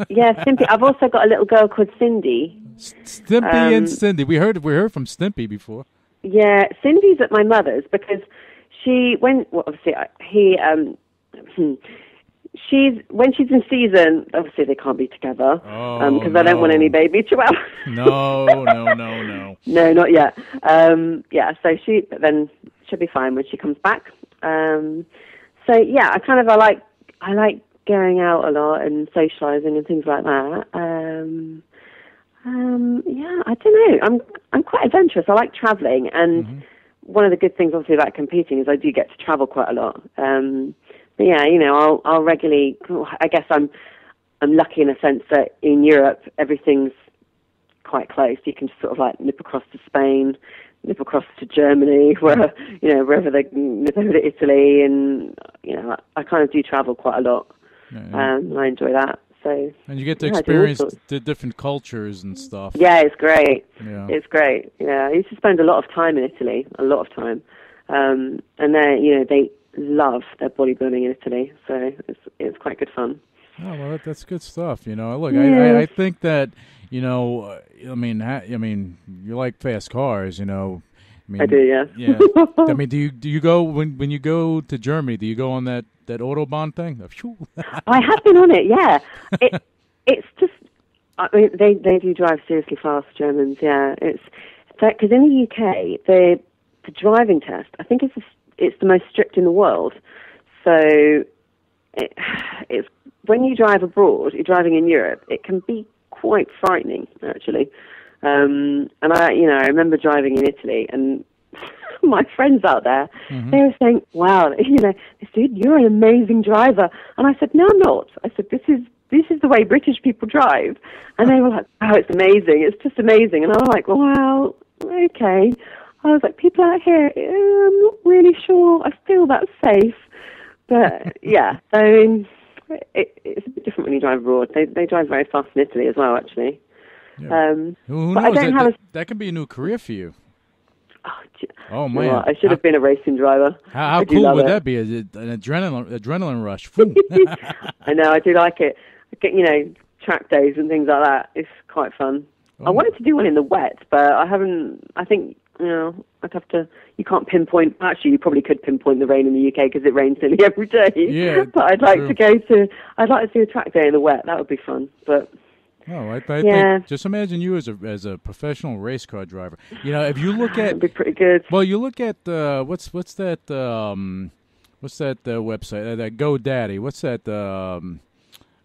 Yeah, Stimpy. I've also got a little girl called Cindy. Stimpy and Cindy. We heard from Stimpy before. Yeah, Cindy's at my mother's because when she's in season, obviously they can't be together because I don't want any baby chihuahua. No. No, not yet. But then she'll be fine when she comes back. So yeah, I like going out a lot and socialising and things like that. I don't know. I'm quite adventurous. I like travelling, and one of the good things, obviously, about competing is I do get to travel quite a lot. But yeah, I'll regularly. I guess I'm lucky in a sense that in Europe everything's quite close. You can just sort of like nip across to Spain, nip across to Germany, wherever they nip over to Italy, and I kind of do travel quite a lot. And I enjoy that. So and you get to experience the different cultures and stuff. Yeah, it's great. Yeah. It's great. Yeah, I used to spend a lot of time in Italy, and they love their bodybuilding in Italy, so it's quite good fun. Oh well, that's good stuff. Look, yeah. I think that I mean, you like fast cars, I do, yeah. Yeah. I mean, do you go when you go to Germany? Do you go on that Autobahn thing? I have been on it. Yeah. It's just. I mean, they do drive seriously fast, Germans. Yeah. It's because in the UK the driving test, I think it's the most strict in the world. So it's when you drive abroad, you're driving in Europe, it can be quite frightening actually. And I remember driving in Italy, and my friends out there, they were saying, wow, this dude, you're an amazing driver. And I said, no, I'm not. I said, this is the way British people drive. And they were like, oh, it's amazing. It's just amazing. And I was like, wow, okay. I was like, people out here, I'm not really sure. I feel that's safe. But, yeah, I mean, it's a bit different when you drive abroad. They drive very fast in Italy as well, actually. Yeah. Who but knows? I don't That can be a new career for you. Oh, man. Well, I should have been a racing driver. How cool would that be? An adrenaline rush. I know, I do like it. Track days and things like that. It's quite fun. I wanted to do one in the wet, but I think, I'd have to, you can't pinpoint, actually you probably could pinpoint the rain in the UK because it rains nearly every day. Yeah, but I'd like to do a track day in the wet. That would be fun, but... Oh, I think just imagine you as a professional race car driver. If you look at, it'd be pretty good. Well, you look at what's that website that GoDaddy? What's that?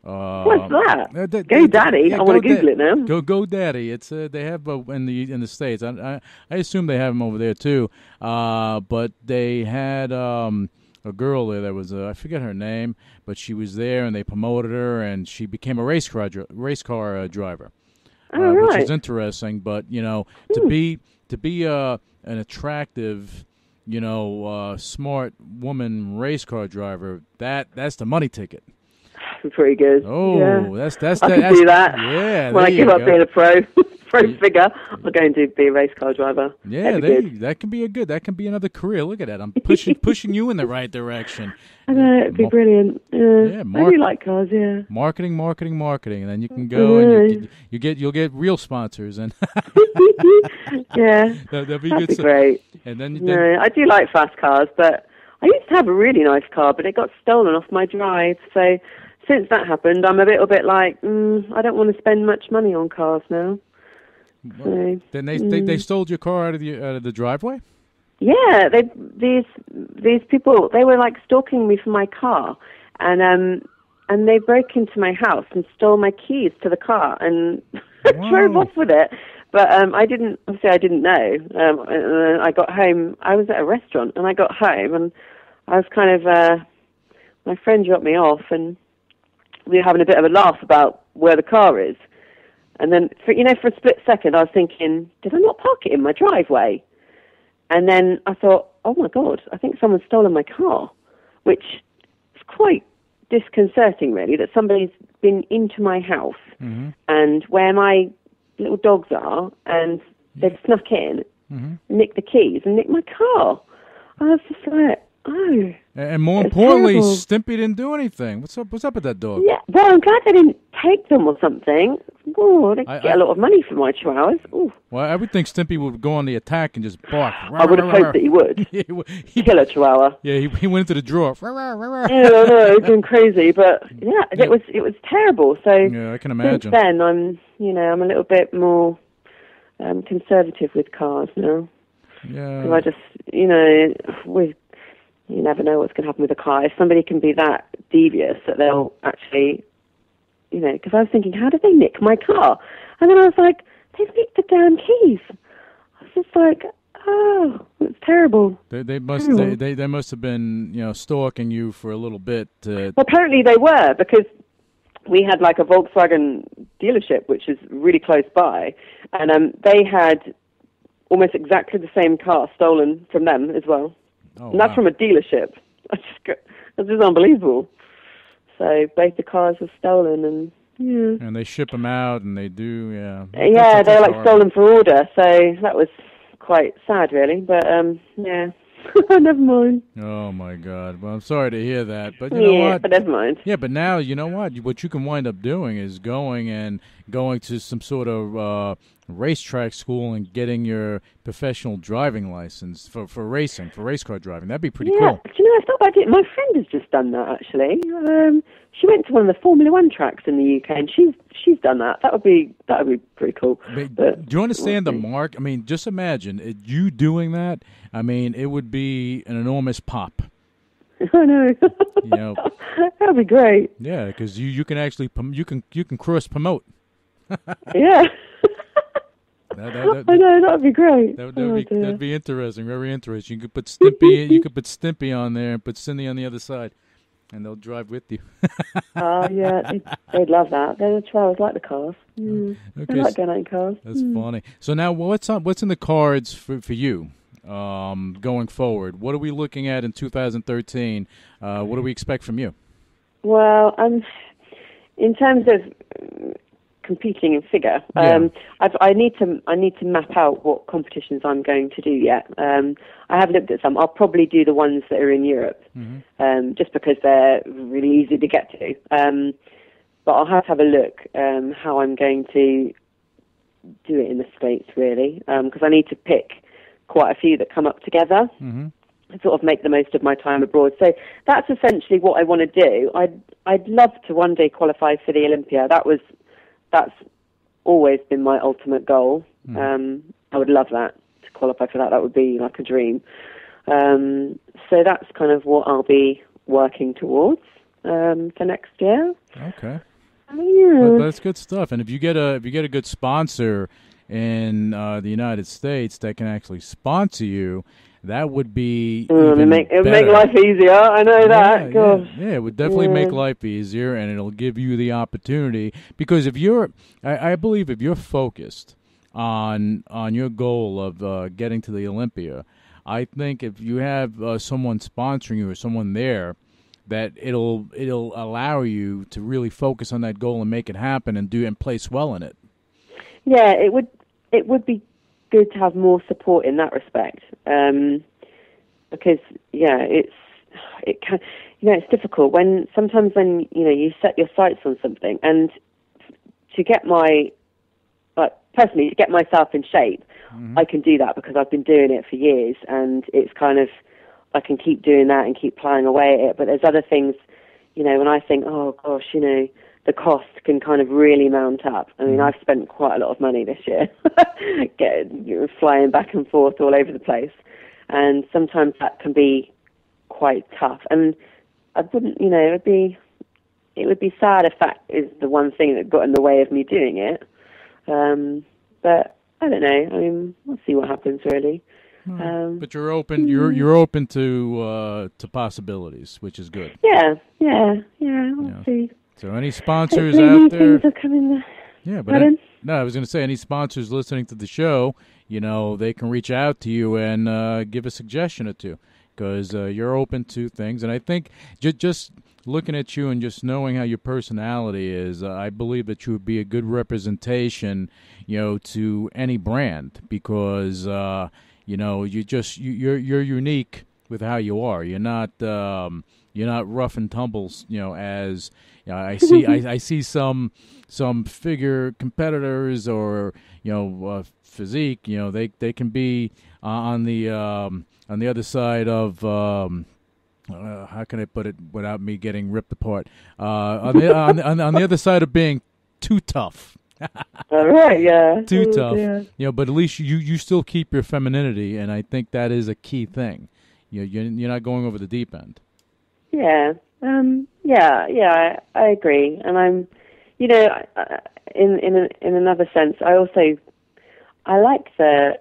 What's that? GoDaddy. Yeah, I want to Google it now. GoDaddy. It's they have in the States. I assume they have them over there too. But they had a girl there that was I forget her name, but she was there and they promoted her and she became a race car driver. Right. Which is interesting. But to be an attractive, smart woman race car driver, that's the money ticket. Pretty good. Oh, yeah. that's I can do that. Yeah, when I give up being a pro figure, I'll go and be a race car driver. Yeah, that can be another career. Look at that. I'm pushing you in the right direction. I know, it'd be brilliant. Yeah, I do like cars. Yeah. Marketing, and then you can go and you'll get real sponsors and. Yeah, that'd be that'd good. Be great. And then I do like fast cars, but I used to have a really nice car, but it got stolen off my drive. So since that happened, I'm a little bit like, I don't want to spend much money on cars now. So, then they stole your car out of the driveway? Yeah, these people, they were like stalking me for my car, and they broke into my house and stole my keys to the car and drove off with it. But I didn't know. I got home. I was at a restaurant, and I got home, and I was kind of my friend dropped me off, and we were having a bit of a laugh about where the car is. And then, for a split second, I was thinking, did I not park it in my driveway? And then I thought, oh my God, I think someone's stolen my car, which is quite disconcerting, really, that somebody's been into my house and where my little dogs are, and they've snuck in, nicked the keys, and nicked my car. I was just like, oh. And more importantly, terrible. Stimpy didn't do anything. What's up with that dog? Yeah, well, I'm glad they didn't take them or something. Oh, they get a lot of money for my chihuahuas. Ooh. Well, I would think Stimpy would go on the attack and just bark. I would have hoped that he would. He kill a chihuahua. Yeah, he went into the drawer. Yeah, I know, it was going crazy, but it was terrible. So yeah, I can imagine. Since then, I'm a little bit more conservative with cars now. Yeah. So I just, you never know what's going to happen with a car. If somebody can be that devious that they'll actually, because I was thinking, how did they nick my car? And then I was like, they nicked the damn keys. I was just like, oh, it's terrible. They must have been, stalking you for a little bit. Well, apparently they were, because we had like a Volkswagen dealership, which is really close by, and they had almost exactly the same car stolen from them as well. Oh, and that's from a dealership. That's just unbelievable. So both the cars were stolen, and and they ship them out, and they do, yeah, they're like stolen for order. So that was quite sad, really. But never mind. Oh my God! Well, I'm sorry to hear that, but you know what? But never mind. Yeah, but now you know what? What you can wind up doing is going to some sort of racetrack school and getting your professional driving license for racing, for race car driving. That'd be pretty cool. I thought about it. My friend has just done that, actually. She went to one of the Formula One tracks in the UK, and she's done that. That would be pretty cool. But do you understand the mark? I mean, just imagine you doing that. I mean, it would be an enormous pop. I know. That'd be great. Yeah, because you can actually you can cross promote. Yeah. I know, that'd be great. That'd be interesting, very interesting. You could put Stimpy on there and put Cindy on the other side, and they'll drive with you. Oh, yeah, they'd love that. They're the Charles, like the cars. Okay, they like going out in cars. That's funny. So now, what's in the cards for you going forward? What are we looking at in 2013? What do we expect from you? Well, in terms of competing in figure, I need to map out what competitions I'm going to do yet. I have looked at some. I'll probably do the ones that are in Europe, just because they're really easy to get to. But I'll have a look how I'm going to do it in the States, really, because I need to pick quite a few that come up together. Sort of make the most of my time abroad. So that's essentially what I want to do. I'd love to one day qualify for the Olympia. That's always been my ultimate goal. I would love that, to qualify for that. That would be like a dream. So that's kind of what I'll be working towards for next year. Okay. Yeah. That's good stuff. And if you get a good sponsor in the United States that can actually sponsor you, that would be it would make life easier. I know that. Yeah, it would definitely make life easier, and it'll give you the opportunity. Because if I believe if you're focused on your goal of getting to the Olympia, I think if you have someone sponsoring you or someone there, that it'll allow you to really focus on that goal and make it happen and place well in it. Yeah, it would be good to have more support in that respect, because it's difficult when you set your sights on something, and to get personally to get myself in shape, I can do that because I've been doing it for years, and it's kind of I can keep doing that and keep plowing away at it. But there's other things, when I think, oh gosh, the cost can kind of really mount up. I mean, I've spent quite a lot of money this year flying back and forth all over the place. And sometimes that can be quite tough. And I wouldn't, it would be sad if that is the one thing that got in the way of me doing it. But I don't know. I mean, we'll see what happens, really. But you're open. You're open to possibilities, which is good. Yeah. We'll see. So any sponsors out there? Things have come in there. Yeah, but I was going to say any sponsors listening to the show, they can reach out to you and give a suggestion or two, because you're open to things. And I think just looking at you and just knowing how your personality is, I believe that you would be a good representation, to any brand, because you're unique with how you are. You're not rough and tumbles, as I see some figure competitors or physique. They can be on the other side of how can I put it without me getting ripped apart? On the other side of being too tough. All right, yeah. Too tough. Yeah. But at least you still keep your femininity, and I think that is a key thing. You're not going over the deep end. Yeah. I agree, and I'm, in another sense, I like the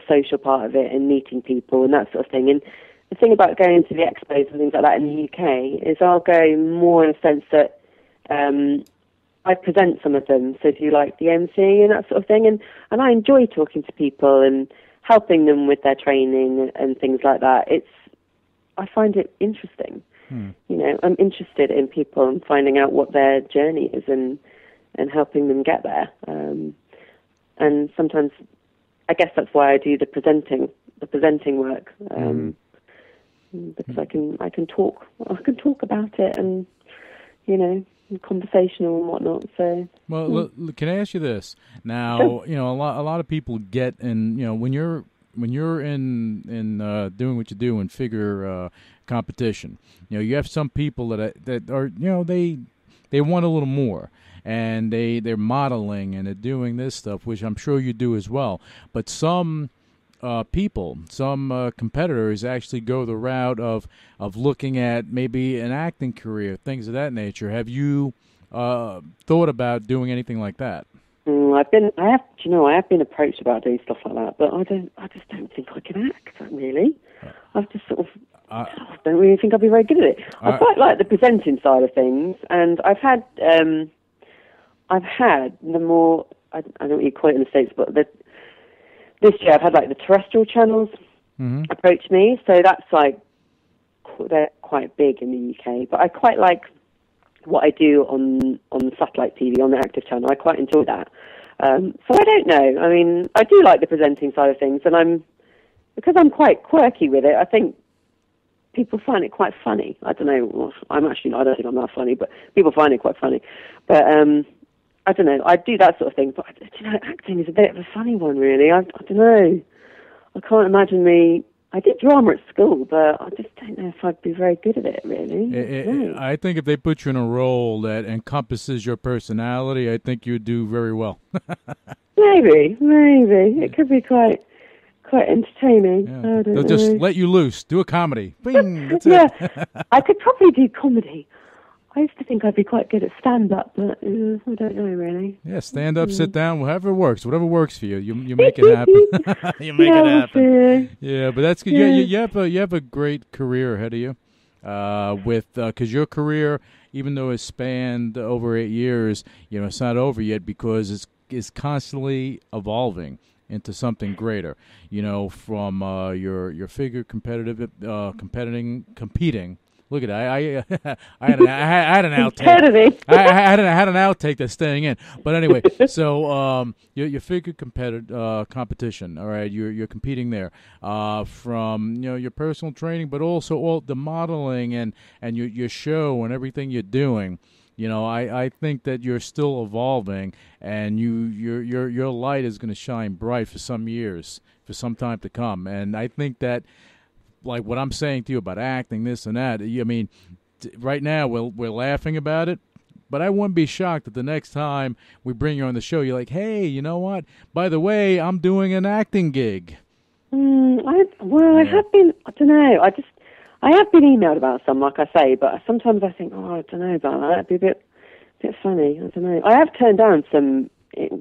social part of it and meeting people and that sort of thing. And the thing about going to the expos and things like that in the UK is I'll go more in a sense that I present some of them, so do like the MC and that sort of thing, and I enjoy talking to people and helping them with their training and things like that. I find it interesting. I'm interested in people and finding out what their journey is and helping them get there. And sometimes, I guess that's why I do the presenting work, because I can talk about it and conversational and whatnot. So look, can I ask you this now? Sure. A lot of people get when you're in doing what you do in figure competition, you have some people that are they want a little more, and they're modeling and they're doing this stuff, which I'm sure you do as well. But some competitors actually go the route of looking at maybe an acting career, things of that nature. Have you thought about doing anything like that? I have been approached about doing stuff like that, but I just don't think I can act, really. I've just sort of, I don't really think I'd be very good at it. I quite like the presenting side of things, and I've had the more, I don't know what you call it in the States, but this year I've had like the terrestrial channels approach me, so that's like, they're quite big in the UK, but I quite like what I do on satellite TV, on the active channel. I quite enjoy that. So I don't know. I mean, I do like the presenting side of things, and because I'm quite quirky with it, I think people find it quite funny. I don't know. I don't think I'm that funny, but people find it quite funny. But I don't know. I do that sort of thing, but acting is a bit of a funny one, really. I don't know. I can't imagine me. I did drama at school, but I just don't know if I'd be very good at it, really. I think if they put you in a role that encompasses your personality, I think you'd do very well. Maybe. It could be quite entertaining. Yeah. They'll just let you loose. Do a comedy. Bing, that's it. I could probably do comedy. I used to think I'd be quite good at stand-up, but I don't know, really. Yeah, stand-up, sit down, whatever works for you. You make it happen. You make it happen. Yeah, but that's good. Yeah. You have a great career ahead of you. Because your career, even though it's spanned over 8 years, it's not over yet because it's constantly evolving into something greater. From your figure competing. Look at that! I had an outtake. I had an outtake that's staying in. But anyway, so your figure competition. All right, you're competing there from your personal training, but also all the modeling and your show and everything you're doing. I think that you're still evolving, and your light is going to shine bright for some years, for some time to come. And I think that, like what I'm saying to you about acting, this and that, I mean, right now we're laughing about it, but I wouldn't be shocked that the next time we bring you on the show, you're like, hey, you know what? By the way, I'm doing an acting gig. I have been, I don't know, I have been emailed about some, like I say, but sometimes I think, I don't know about that. It'd be a bit funny. I don't know. I have turned down some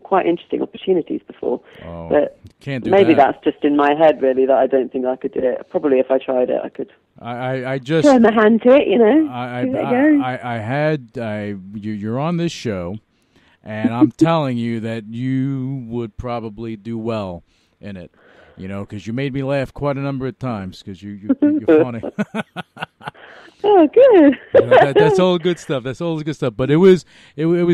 quite interesting opportunities before, but can't do maybe that. That's just in my head, really, that I don't think I could do it. Probably if I tried it, I could. I just turn my hand to it, You're on this show, and I'm telling you that you would probably do well in it. Because you made me laugh quite a number of times because you're funny. Oh, good. That's all good stuff. That's all good stuff. But it was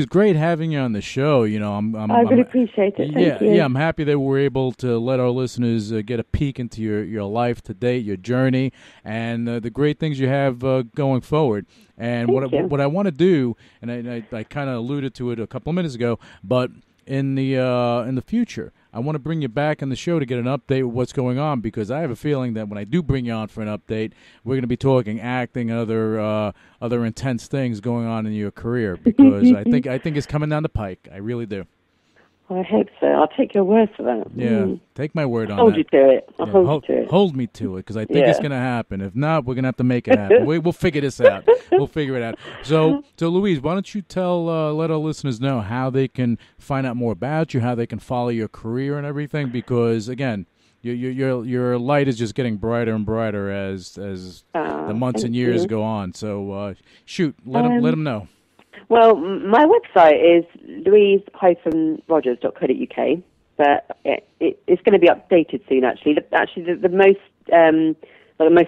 great having you on the show. I really appreciate it. Thank you. I'm happy that we're able to let our listeners get a peek into your life to date, your journey, and the great things you have going forward. And what I want to do, and I kind of alluded to it a couple of minutes ago, but in the future, I want to bring you back on the show to get an update of what's going on, because I have a feeling that when I do bring you on for an update, we're going to be talking acting and other intense things going on in your career, because I think it's coming down the pike. I really do. I hope so. I'll take your word for that. Yeah, take my word on hold that. You to it. I'll hold you to it. Hold me to it, because I think it's going to happen. If not, we're going to have to make it happen. We'll figure this out. We'll figure it out. So Louise, why don't you let our listeners know how they can find out more about you, how they can follow your career and everything, because, again, your light is just getting brighter and brighter as the months and years go on. So, let them know. Well, my website is louise-rogers.co.uk, but it's going to be updated soon. Actually, the most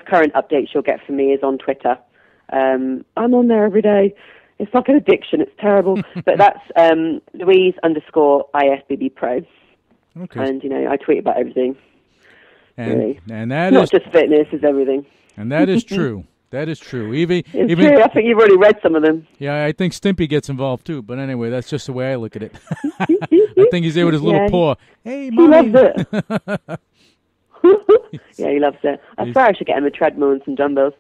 current updates you'll get from me is on Twitter. I'm on there every day. It's like an addiction. It's terrible, but that's Louise_IFBB Pro. Okay. And I tweet about everything. And that not just fitness, is everything. And that is true. That is true. Even true. I think you've already read some of them. Yeah, I think Stimpy gets involved too. But anyway, that's just the way I look at it. I think he's there with his little paw. Hey, Mommy. He loves it. Yeah, he loves it. I swear I should get him a treadmill and some dumbbells.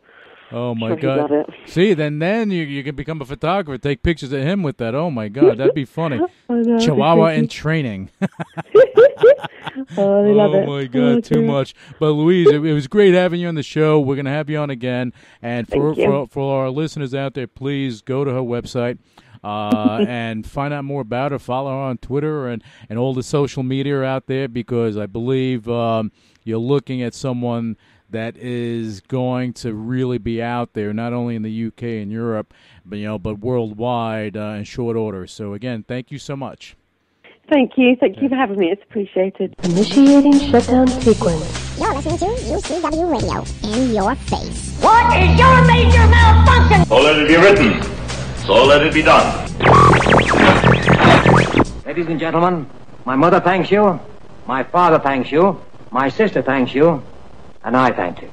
Oh my God! See, then you can become a photographer. Take pictures of him with that. Oh my God, that'd be funny. Chihuahua in training. Oh, I love it. Oh my God, too much. But Louise, it was great having you on the show. We're gonna have you on again. And for our listeners out there, please go to her website. and find out more about her. Follow her on Twitter and all the social media out there, because I believe you're looking at someone that is going to really be out there, not only in the UK and Europe, but worldwide in short order. So again, thank you so much. Thank you for having me. It's appreciated. Initiating shutdown sequence. You're listening to UCW Radio. In your face. What is your major malfunction? So let it be written. So let it be done. Ladies and gentlemen, my mother thanks you, my father thanks you, my sister thanks you, and I thank you.